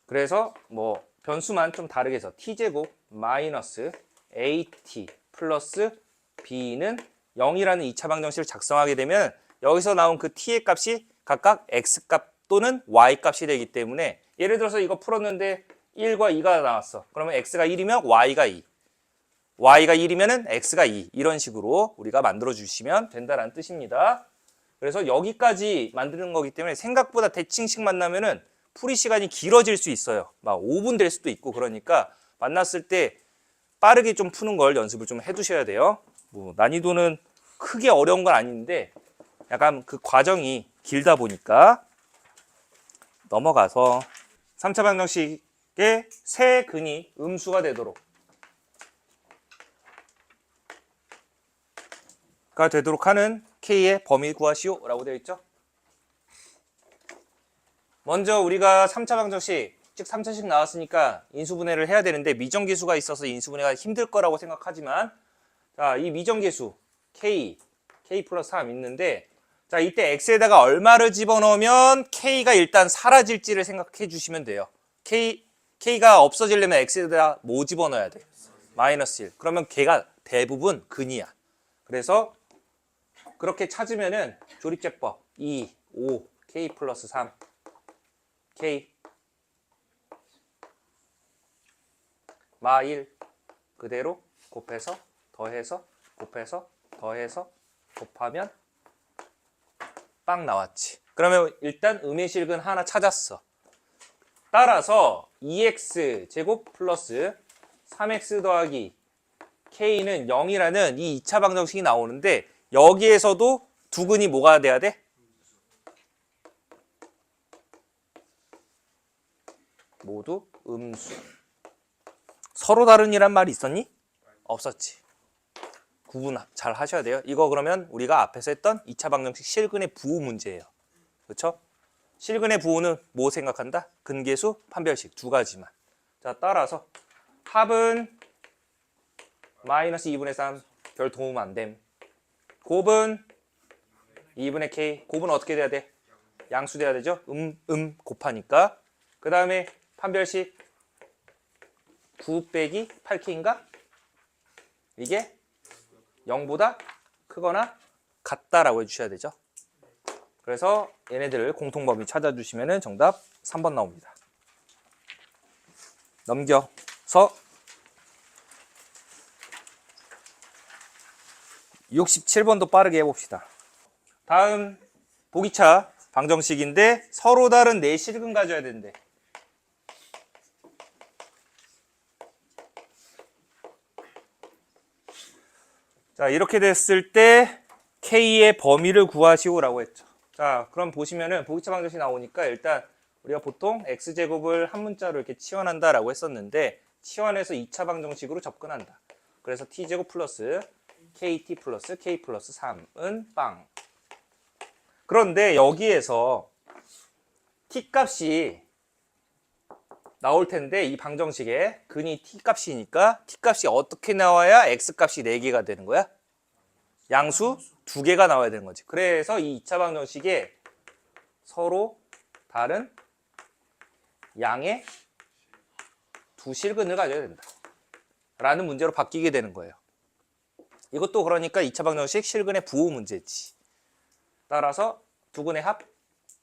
그래서 뭐 변수만 좀 다르게 해서 t제곱 마이너스 at 플러스 b는 0이라는 2차 방정식을 작성하게 되면 여기서 나온 그 t의 값이 각각 x값 또는 y값이 되기 때문에 예를 들어서 이거 풀었는데 1과 2가 나왔어. 그러면 x가 1이면 y가 2. y가 1이면 x가 2. 이런 식으로 우리가 만들어 주시면 된다는 뜻입니다. 그래서 여기까지 만드는 거기 때문에 생각보다 대칭식 만나면은 풀이 시간이 길어질 수 있어요. 막 5분 될 수도 있고 그러니까 만났을 때 빠르게 좀 푸는 걸 연습을 좀 해두셔야 돼요. 뭐 난이도는 크게 어려운 건 아닌데 약간 그 과정이 길다 보니까 넘어가서 3차 방정식의 세 근이 음수가 되도록 하는 K의 범위 구하시오 라고 되어 있죠. 먼저 우리가 3차 방정식, 즉 3차식 나왔으니까 인수분해를 해야 되는데 미정계수가 있어서 인수분해가 힘들 거라고 생각하지만 자, 이 미정계수 K 플러스 3 있는데 자, 이때 X에다가 얼마를 집어넣으면 K가 일단 사라질지를 생각해 주시면 돼요. K K가 없어지려면 X에다 뭐 집어넣어야 돼? 마이너스 1. 그러면 걔가 대부분 근이야. 그래서 그렇게 찾으면은 조립제법 2, 5, K 플러스 3, K 마 1 그대로 곱해서 더해서 곱해서 더해서 곱하면 빵 나왔지. 그러면 일단 음의 실근 하나 찾았어. 따라서 2x 제곱 플러스 3x 더하기 k는 0이라는 이 2차 방정식이 나오는데 여기에서도 두 근이 뭐가 돼야 돼? 모두 음수. 서로 다른이란 말이 있었니? 없었지. 구분 잘 하셔야 돼요. 이거 그러면 우리가 앞에서 했던 2차 방정식 실근의 부호 문제예요. 그렇죠? 실근의 부호는 뭐 생각한다? 근계수, 판별식 두 가지만. 자, 따라서 합은 마이너스 2분의 3, 별 도움 안 됨. 곱은 2분의 k. 곱은 어떻게 돼야 돼? 양수 돼야 되죠? 곱하니까. 그 다음에 판별식 9 빼기 8k인가? 이게 0보다 크거나 같다라고 해주셔야 되죠. 그래서 얘네들을 공통범위 찾아주시면 정답 3번 나옵니다. 넘겨서 67번도 빠르게 해봅시다. 다음 보기차 방정식인데 서로 다른 네 실근 가져야 되는데 자, 이렇게 됐을 때 K의 범위를 구하시오라고 했죠. 자, 그럼 보시면은 보기차 방정식 나오니까 일단 우리가 보통 X제곱을 한 문자로 이렇게 치환한다라고 했었는데 치환해서 2차 방정식으로 접근한다. 그래서 T제곱 플러스 KT 플러스 K 플러스 3은 빵. 그런데 여기에서 T 값이 나올 텐데 이 방정식에 근이 T 값이니까 T 값이 어떻게 나와야 X 값이 4개가 되는 거야? 양수 2개가 나와야 되는 거지. 그래서 이 2차 방정식에 서로 다른 양의 두 실근을 가져야 된다. 라는 문제로 바뀌게 되는 거예요. 이것도 그러니까 2차 방정식 실근의 부호 문제지. 따라서 두 근의 합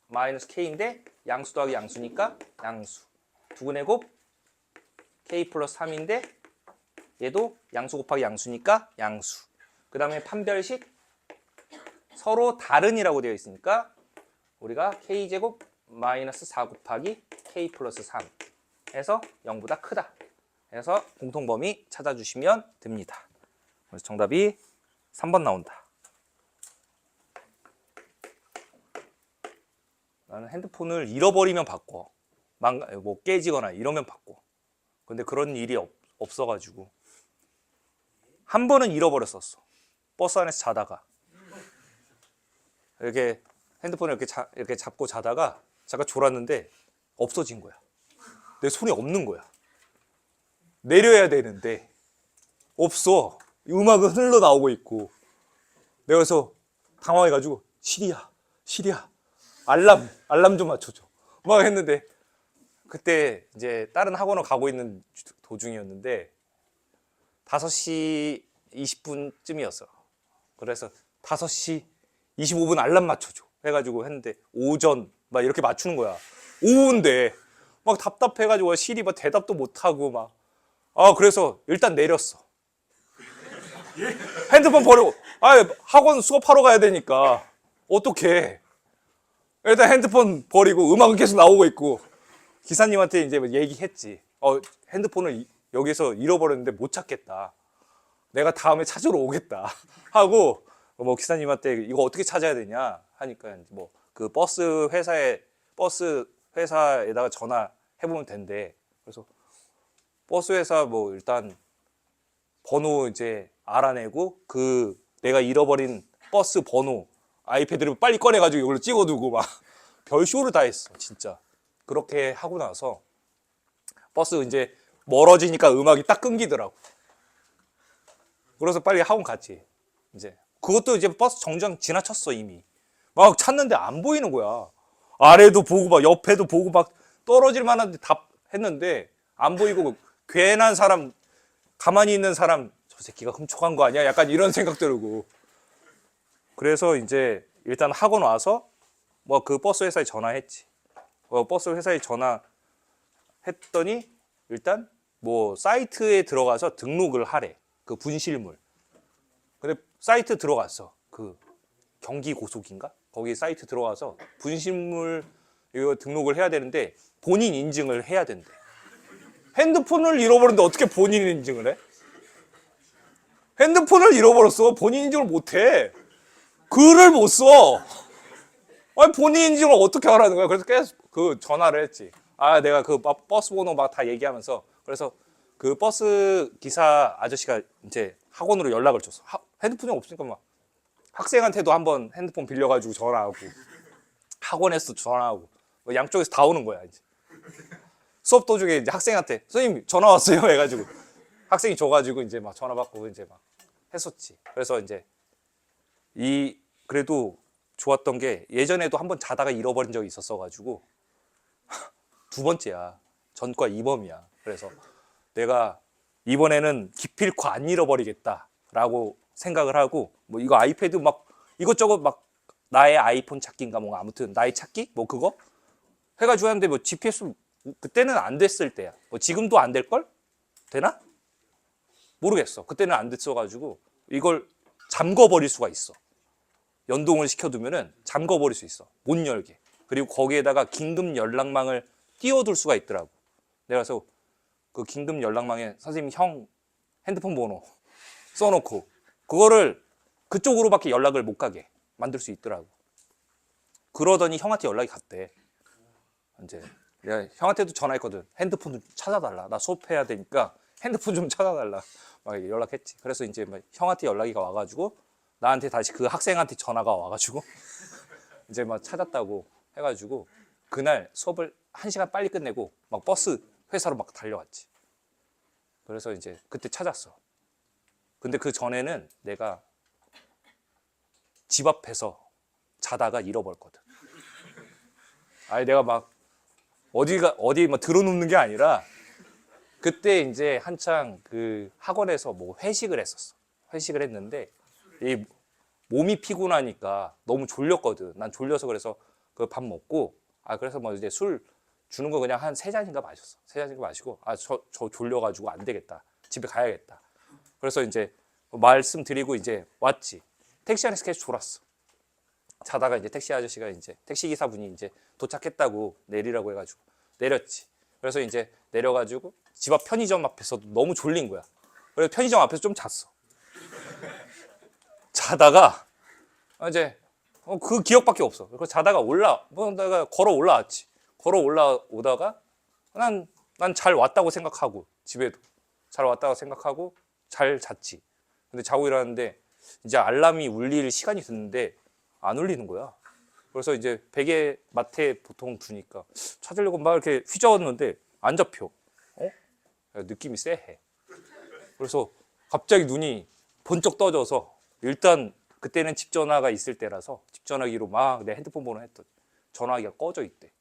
마이너스 K인데 양수 더하기 양수니까 양수. 두 근의 곱 K 플러스 3인데 얘도 양수 곱하기 양수니까 양수. 그 다음에 판별식 서로 다른이라고 되어 있으니까 우리가 K제곱 마이너스 4 곱하기 K 플러스 3 해서 0보다 크다. 해서 공통범위 찾아주시면 됩니다. 그래서 정답이 3번 나온다. 나는 핸드폰을 잃어버리면 바꿔. 뭐 깨지거나 이러면 바꿔. 근데 그런 일이 없어가지고 한 번은 잃어버렸었어. 버스 안에서 자다가 이렇게 핸드폰을 이렇게 잡고 자다가 잠깐 졸았는데 없어진 거야. 내 손에 없는 거야. 내려야 되는데 없어. 음악은 흘러나오고 있고 내가 그래서 당황해가지고 시리야 알람 좀 맞춰줘 막 했는데 그때 이제 다른 학원을 가고 있는 도중이었는데 5시 20분쯤이었어. 그래서 5시 25분 알람 맞춰줘 해가지고 했는데 오전 막 이렇게 맞추는 거야. 오후인데 막 답답해가지고 시리 막 대답도 못하고 막 그래서 일단 내렸어. 핸드폰 버리고 학원 수업하러 가야 되니까 어떡해. 일단 핸드폰 버리고 음악은 계속 나오고 있고 기사님한테 이제 얘기했지. 핸드폰을 여기서 잃어버렸는데 못 찾겠다. 내가 다음에 찾으러 오겠다 하고 뭐 기사님한테 이거 어떻게 찾아야 되냐 하니까 뭐 그 버스 회사에다가 전화해 보면 된대. 그래서 버스 회사 뭐 일단 번호 이제 알아내고 그 내가 잃어버린 버스 번호 아이패드를 빨리 꺼내가지고 이걸로 찍어두고 막 별쇼를 다 했어 진짜. 그렇게 하고 나서 버스 이제 멀어지니까 음악이 딱 끊기더라고. 그래서 빨리 학원 갔지. 이제 그것도 이제 버스 정류장 지나쳤어 이미. 막 찾는데 안 보이는 거야. 아래도 보고 막 옆에도 보고 막 떨어질 만한데 답 했는데 안 보이고 괜한 사람, 가만히 있는 사람, 저 새끼가 훔쳐간 거 아니야? 약간 이런 생각 들고. 그래서 이제 일단 학원 와서 뭐 그 버스 회사에 전화했지. 버스 회사에 전화했더니 일단 뭐 사이트에 들어가서 등록을 하래. 그 분실물. 근데 사이트 들어갔어. 그 경기 고속인가? 거기 사이트 들어가서 분실물 이거 등록을 해야 되는데 본인 인증을 해야 된대. 핸드폰을 잃어버렸는데 어떻게 본인 인증을 해? 핸드폰을 잃어버렸어. 본인 인증을 못 해. 글을 못 써. 아니 본인 인증을 어떻게 하라는 거야? 그래서 계속 그 전화를 했지. 아 내가 그 버스 번호 막 다 얘기하면서 그래서 그 버스 기사 아저씨가 이제 학원으로 연락을 줬어. 핸드폰이 없으니까 막 학생한테도 한번 핸드폰 빌려가지고 전화하고 학원에서 전화하고 뭐 양쪽에서 다 오는 거야 이제. 수업 도중에 이제 학생한테 선생님 전화 왔어요 해가지고 학생이 줘가지고 이제 막 전화 받고 이제 막 했었지. 그래서 이제 그래도 좋았던 게 예전에도 한번 자다가 잃어버린 적이 있었어가지고 두 번째야. 전과 2범이야. 그래서 내가 이번에는 기필코 안 잃어버리겠다라고 생각을 하고 뭐 이거 아이패드 막 이것저것 막 나의 아이폰 찾기인가 뭐 아무튼 나의 찾기 뭐 그거 해가지고 하는데 뭐 GPS 그때는 안 됐을 때야. 뭐 지금도 안 될걸? 되나? 모르겠어. 그때는 안 됐어가지고 이걸 잠궈버릴 수가 있어. 연동을 시켜두면은 잠궈버릴 수 있어. 못 열게. 그리고 거기에다가 긴급 연락망을 띄워둘 수가 있더라고. 내가 그래서 그 긴급 연락망에 선생님 형 핸드폰 번호 써놓고 그거를 그쪽으로밖에 연락을 못 가게 만들 수 있더라고. 그러더니 형한테 연락이 갔대. 이제 내가 형한테도 전화했거든. 핸드폰 좀 찾아달라. 나 수업해야 되니까 핸드폰 좀 찾아달라. 막 연락했지. 그래서 이제 막 형한테 연락이 와가지고 나한테 다시 그 학생한테 전화가 와가지고 이제 막 찾았다고 해가지고 그날 수업을 1시간 빨리 끝내고 막 버스 회사로 막 달려왔지. 그래서 이제 그때 찾았어. 근데 그 전에는 내가 집 앞에서 자다가 잃어버렸거든. 아니 내가 막 어디 막 들어눕는 게 아니라 그때 이제 한창 그 학원에서 뭐 회식을 했었어. 회식을 했는데 이 몸이 피곤하니까 너무 졸렸거든. 난 졸려서 그래서 그 밥 먹고 그래서 뭐 이제 술 주는 거 그냥 한 3잔인가 마셨어. 3잔인가 마시고 저 졸려가지고 안 되겠다. 집에 가야겠다. 그래서 이제 말씀드리고 이제 왔지. 택시 안에서 계속 졸았어. 자다가 이제 택시 아저씨가 이제 택시 기사분이 이제 도착했다고 내리라고 해가지고 내렸지. 그래서 이제 내려가지고 집 앞 편의점 앞에서도 너무 졸린 거야. 그래서 편의점 앞에서 좀 잤어. 자다가 이제 그 기억밖에 없어. 그래서 자다가 내가 걸어 올라왔지. 걸어 올라오다가 난 잘 왔다고 생각하고 집에도 잘 왔다고 생각하고 잘 잤지. 근데 자고 일어났는데 이제 알람이 울릴 시간이 됐는데 안 울리는 거야. 그래서 이제 베개 맡에 보통 두니까 찾으려고 막 이렇게 휘저었는데 안 잡혀. 느낌이 쎄해. 그래서 갑자기 눈이 번쩍 떠져서 일단 그때는 집 전화가 있을 때라서 집 전화기로 막 내 핸드폰 번호 했더니 전화기가 꺼져 있대.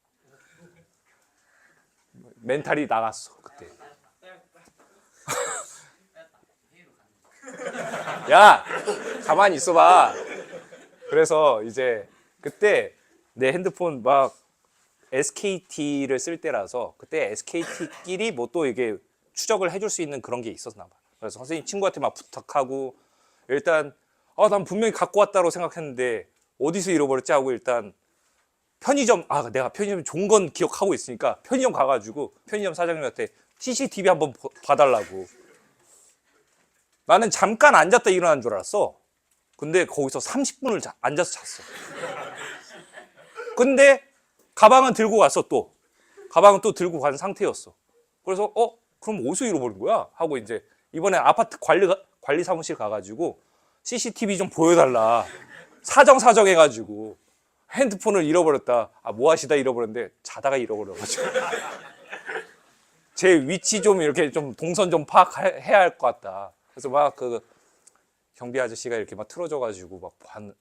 멘탈이 나갔어 그때. 야 가만히 있어봐. 그래서 이제 그때 내 핸드폰 막 SKT를 쓸 때라서 그때 SKT끼리 뭐 또 이게 추적을 해줄 수 있는 그런 게 있었나 봐. 그래서 선생님 친구한테 막 부탁하고 일단 난 분명히 갖고 왔다고 생각했는데 어디서 잃어버렸지 하고 일단 편의점 내가 편의점 좋은 건 기억하고 있으니까 편의점 가가지고 편의점 사장님한테 CCTV 한번 봐달라고. 나는 잠깐 앉았다 일어난 줄 알았어. 근데 거기서 30분을 앉아서 잤어. 근데 가방은 들고 갔어 또. 가방은 또 들고 간 상태였어. 그래서 그럼 어디서 잃어버린 거야? 하고 이제 이번에 아파트 관리 사무실 가가지고 CCTV 좀 보여달라. 사정 해가지고 핸드폰을 잃어버렸다. 뭐 하시다 잃어버렸는데 자다가 잃어버려가지고 제 위치 좀 이렇게 좀 동선 좀 파악해야 할 것 같다. 그래서 막 그 경비 아저씨가 이렇게 막 틀어져가지고 막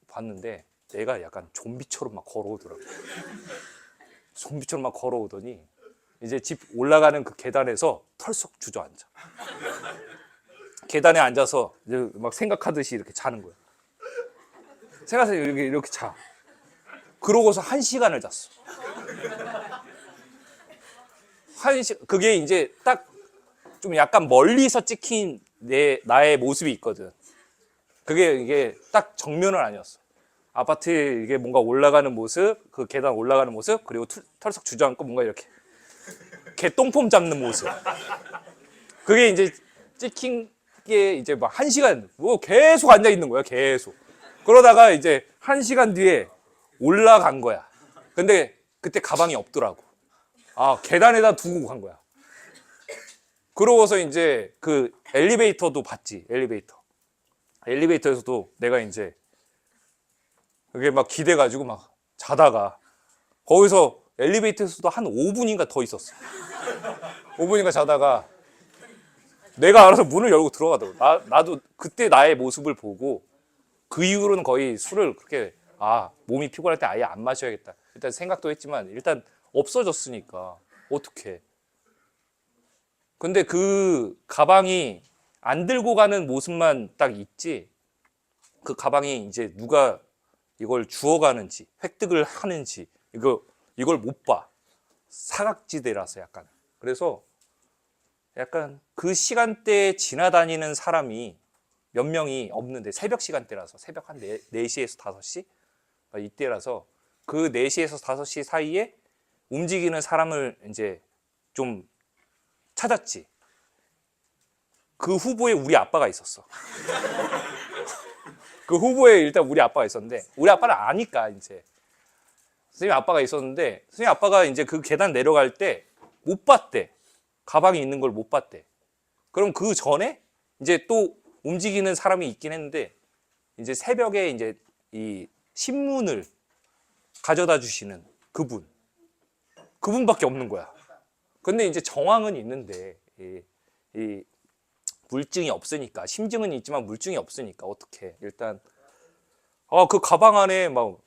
봤는데 얘가 약간 좀비처럼 막 걸어오더라고. 좀비처럼 막 걸어오더니 이제 집 올라가는 그 계단에서 털썩 주저앉아. 계단에 앉아서 이제 막 생각하듯이 이렇게 자는 거야. 생각해서 이렇게 자. 그러고서 1시간을 잤어. 그게 이제 딱 좀 약간 멀리서 찍힌 나의 모습이 있거든. 이게 딱 정면은 아니었어. 아파트에 이게 뭔가 올라가는 모습, 그 계단 올라가는 모습, 그리고 털썩 주저앉고 뭔가 이렇게 개똥폼 잡는 모습. 그게 이제 찍힌 게 이제 막 1시간 뭐 계속 앉아 있는 거야, 계속. 그러다가 이제 1시간 뒤에 올라간 거야. 근데 그때 가방이 없더라고. 아, 계단에다 두고 간 거야. 그러고서 이제 그 엘리베이터도 봤지, 엘리베이터. 엘리베이터에서도 내가 이제 그게 막 기대가지고 막 자다가 거기서 엘리베이터에서도 한 5분인가 더 있었어. 5분인가 자다가 내가 알아서 문을 열고 들어가더라고. 나도 그때 나의 모습을 보고 그 이후로는 거의 술을 그렇게 몸이 피곤할 때 아예 안 마셔야겠다. 일단 생각도 했지만 일단 없어졌으니까 어떡해. 근데 그 가방이 안 들고 가는 모습만 딱 있지. 그 가방이 이제 누가 이걸 주워가는지 획득을 하는지 이걸 못 봐. 사각지대라서 약간. 그래서 약간 그 시간대에 지나다니는 사람이 몇 명이 없는데 새벽 시간대라서 새벽 한 4시에서 5시? 이때라서 그 4시에서 5시 사이에 움직이는 사람을 이제 좀 찾았지. 그 후보에 우리 아빠가 있었어. 그 후보에 일단 우리 아빠가 있었는데 우리 아빠는 아니까 이제 선생님 아빠가 있었는데 선생님 아빠가 이제 그 계단 내려갈 때 못 봤대. 가방이 있는 걸 못 봤대. 그럼 그 전에 이제 또 움직이는 사람이 있긴 했는데 이제 새벽에 이제 이 신문을 가져다 주시는 그분밖에 없는 거야. 근데 이제 정황은 있는데 이 물증이 없으니까 심증은 있지만 물증이 없으니까 어떻게 일단 그 가방 안에 막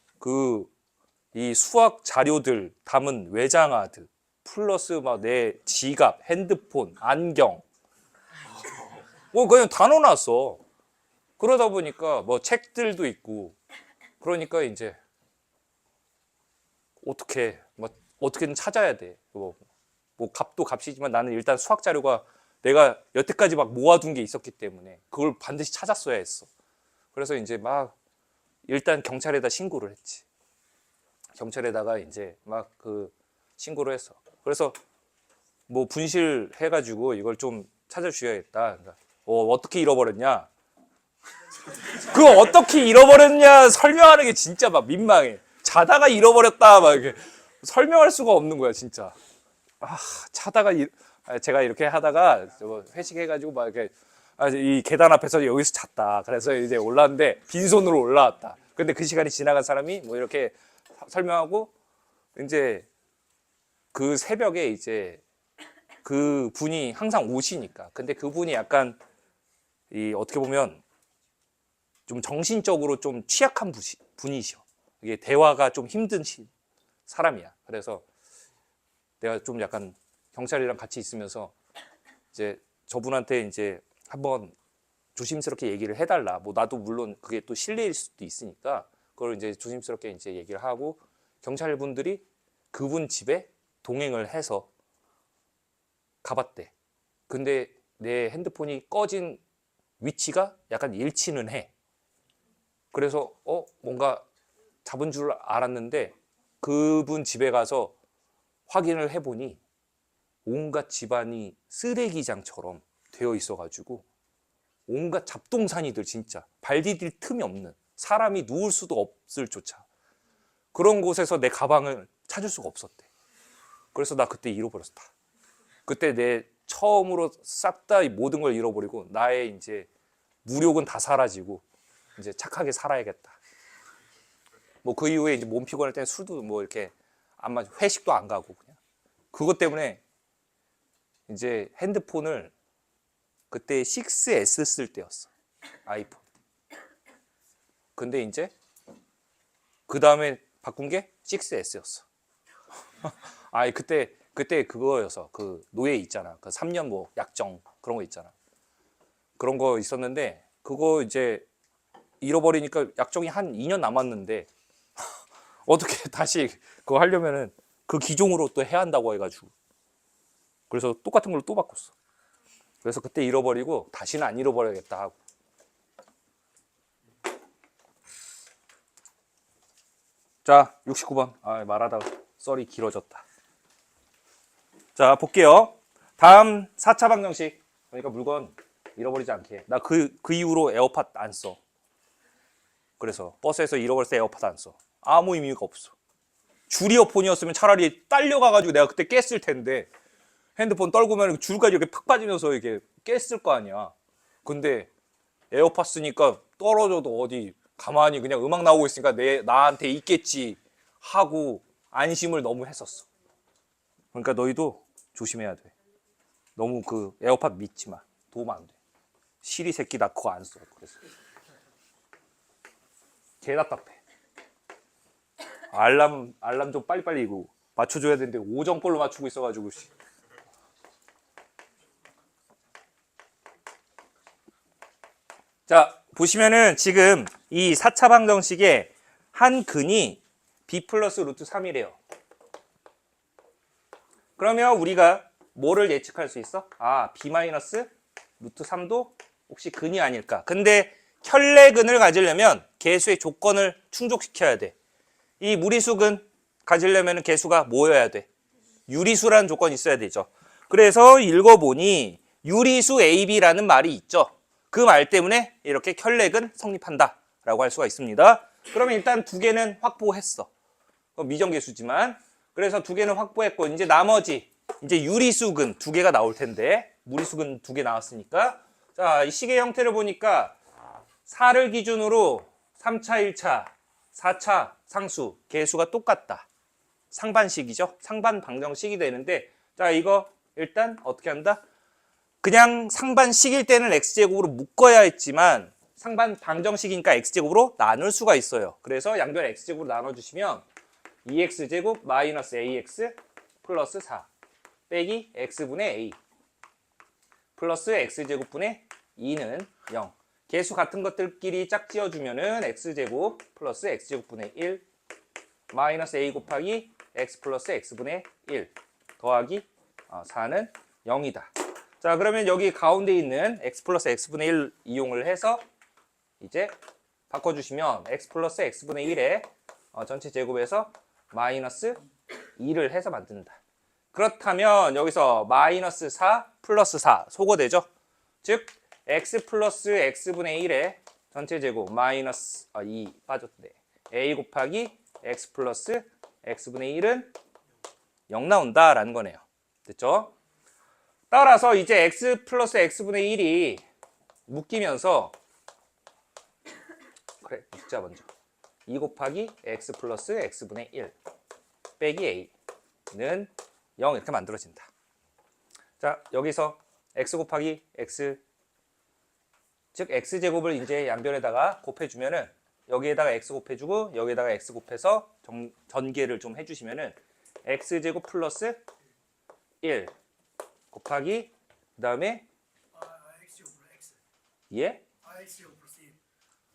이 수학 자료들 담은 외장하드 플러스 막 내 지갑, 핸드폰, 안경 뭐 그냥 다 넣어놨어. 그러다 보니까 뭐 책들도 있고 그러니까 이제 어떻게든 찾아야 돼. 뭐 값도 값이지만 나는 일단 수학 자료가 내가 여태까지 막 모아둔 게 있었기 때문에 그걸 반드시 찾았어야 했어. 그래서 이제 막 일단 경찰에다 신고를 했지. 경찰에다가 이제 막 그 신고를 했어. 그래서 뭐 분실해가지고 이걸 좀 찾아주셔야겠다. 그러니까 어떻게 잃어버렸냐? 그거 어떻게 잃어버렸냐 설명하는 게 진짜 막 민망해. 자다가 잃어버렸다 막 이렇게 설명할 수가 없는 거야 진짜. 제가 이렇게 하다가 회식해가지고 막 이렇게 이 계단 앞에서 여기서 잤다. 그래서 이제 올라왔는데 빈손으로 올라왔다. 근데 그 시간이 지나간 사람이 뭐 이렇게 설명하고 이제 그 새벽에 이제 그 분이 항상 오시니까. 근데 그분이 약간 어떻게 보면 좀 정신적으로 좀 취약한 분이셔. 이게 대화가 좀 힘든 사람이야. 그래서 내가 좀 약간 경찰이랑 같이 있으면서 이제 저분한테 이제 한번 조심스럽게 얘기를 해달라. 뭐 나도 물론 그게 또 실례일 수도 있으니까 그걸 이제 조심스럽게 이제 얘기를 하고 경찰분들이 그분 집에 동행을 해서 가봤대. 근데 내 핸드폰이 꺼진 위치가 약간 일치는 해. 그래서 뭔가 잡은 줄 알았는데 그분 집에 가서 확인을 해보니 온갖 집안이 쓰레기장처럼 되어 있어가지고 온갖 잡동사니들 진짜 발 디딜 틈이 없는 사람이 누울 수도 없을 조차 그런 곳에서 내 가방을 찾을 수가 없었대. 그래서 나 그때 잃어버렸다. 그때 내 처음으로 싹 다 모든 걸 잃어버리고 나의 이제 무력은 다 사라지고 이제 착하게 살아야겠다. 뭐 그 이후에 이제 몸 피곤할 때 술도 뭐 이렇게 안 마시고 회식도 안 가고 그냥 그것 때문에 이제 핸드폰을 그때 6S 쓸 때였어. 아이폰. 근데 이제 그 다음에 바꾼 게 6S였어. 그때 그때 그거여서 그 노예 있잖아. 그 3년 뭐 약정 그런 거 있잖아. 그런 거 있었는데 그거 이제 잃어버리니까 약정이 한 2년 남았는데 어떻게 다시 그거 하려면은 그 기종으로 또 해야 한다고 해가지고 그래서 똑같은 걸로 또 바꿨어. 그래서 그때 잃어버리고 다시는 안 잃어버려야겠다 하고. 자, 69번. 아, 말하다가 썰이 길어졌다. 자, 볼게요. 다음 4차 방정식. 그러니까 물건 잃어버리지 않게. 나 그 이후로 에어팟 안 써. 그래서 버스에서 잃어버렸을 때 에어팟 안 써. 아무 의미가 없어. 줄 이어폰이었으면 차라리 딸려가가지고 내가 그때 깼을 텐데 핸드폰 떨구면 줄까지 이렇게 팍 빠지면서 이렇게 깼을 거 아니야. 근데 에어팟 쓰니까 떨어져도 어디 가만히 그냥 음악 나오고 있으니까 나한테 있겠지 하고 안심을 너무 했었어. 그러니까 너희도 조심해야 돼. 너무 그 에어팟 믿지 마. 도움 안 돼. 시리 새끼 나 그거 안 써. 그래서 개 답답해. 알람 좀 빨리빨리 이거 맞춰줘야 되는데 오정 걸로 맞추고 있어가지고. 자, 보시면은 지금 이 4차 방정식의 한 근이 b 플러스 루트 3이래요. 그러면 우리가 뭐를 예측할 수 있어? 아, b 마이너스 루트 3도 혹시 근이 아닐까? 근데 혈례근을 가지려면 개수의 조건을 충족시켜야 돼. 이 무리수근 가지려면 개수가 뭐여야 돼? 유리수라는 조건이 있어야 되죠. 그래서 읽어보니 유리수 AB라는 말이 있죠. 그 말 때문에 이렇게 혈례근 성립한다라고 할 수가 있습니다. 그러면 일단 두 개는 확보했어. 미정계수지만. 그래서 두 개는 확보했고 이제 나머지 이제 유리수근 두 개가 나올 텐데 무리수근 두 개 나왔으니까 자, 이 식의 형태를 보니까 4를 기준으로 3차, 1차, 4차 상수 개수가 똑같다. 상반식이죠. 상반 방정식이 되는데 자, 이거 일단 어떻게 한다? 그냥 상반식일 때는 x제곱으로 묶어야 했지만 상반 방정식이니까 x제곱으로 나눌 수가 있어요. 그래서 양변 x제곱으로 나눠주시면 2x제곱 마이너스 ax 플러스 4 빼기 x분의 a 플러스 x제곱분의 2는 0. 개수 같은 것들끼리 짝지어주면은 x제곱 플러스 x제곱분의 1 마이너스 a 곱하기 x 플러스 x분의 1 더하기 4는 0이다. 자, 그러면 여기 가운데 있는 x 플러스 x분의 1 이용을 해서 이제 바꿔주시면 x 플러스 x분의 1에 전체 제곱에서 마이너스 2를 해서 만든다. 그렇다면 여기서 마이너스 4 플러스 4 소거되죠? 즉 x 플러스 x분의 1에 전체 제곱 마이너스 2 빠졌네. a 곱하기 x 플러스 x분의 1은 0 나온다라는 거네요. 됐죠? 따라서 이제 x 플러스 x분의 1이 묶이면서 그래, 묶자 먼저. 2 곱하기 x 플러스 x분의 1 빼기 a는 0 이렇게 만들어진다. 자, 여기서 x 곱하기 x 즉 x제곱을 이제 양변에다가 곱해주면은 여기에다가 x 곱해주고 여기에다가 x 곱해서 전개를 좀 해주시면은 x제곱 플러스 1 곱하기 그 다음에 x제곱 플러스 x. 예? x제곱 플러스 1.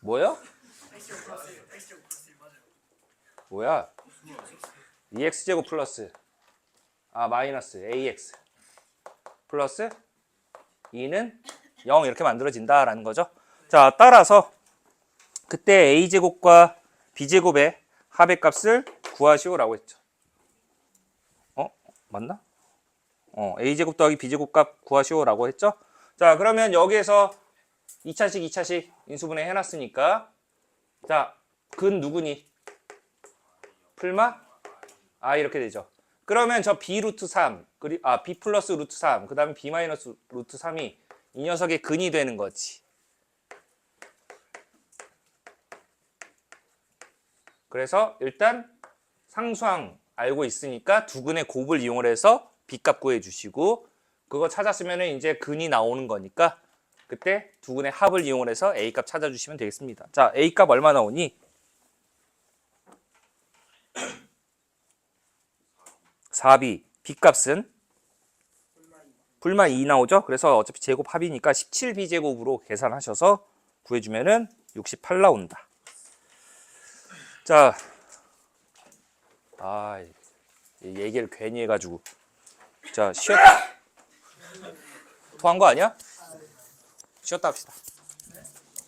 뭐요? x제곱 플러스 1. x제곱 플러스 1 맞아요. 뭐야? 2x제곱 플러스 마이너스 ax 플러스 2는 0 이렇게 만들어진다라는 거죠. 자, 따라서 그때 a제곱과 b제곱의 합의 값을 구하시오라고 했죠. 맞나? a제곱 더하기 b제곱 값 구하시오라고 했죠. 자, 그러면 여기에서 2차식, 2차식 인수분해 해놨으니까 자, 근 누구니? 풀마? 이렇게 되죠. 그러면 저 b 루트 3, b 플러스 루트 3, 그 다음에 b 마이너스 루트 3이 이 녀석의 근이 되는 거지. 그래서 일단 상수항 알고 있으니까 두 근의 곱을 이용을 해서 b값 구해주시고 그거 찾았으면 이제 근이 나오는 거니까 그때 두 근의 합을 이용을 해서 a값 찾아주시면 되겠습니다. 자, a값 얼마 나오니? 4b B값은 불만 2 나오죠? 그래서 어차피 제곱 합이니까 17B제곱으로 계산하셔서 구해주면은 68 나온다. 자, 이 얘기를 괜히 해가지고. 자, 토한 거 아니야? 쉬었다 합시다.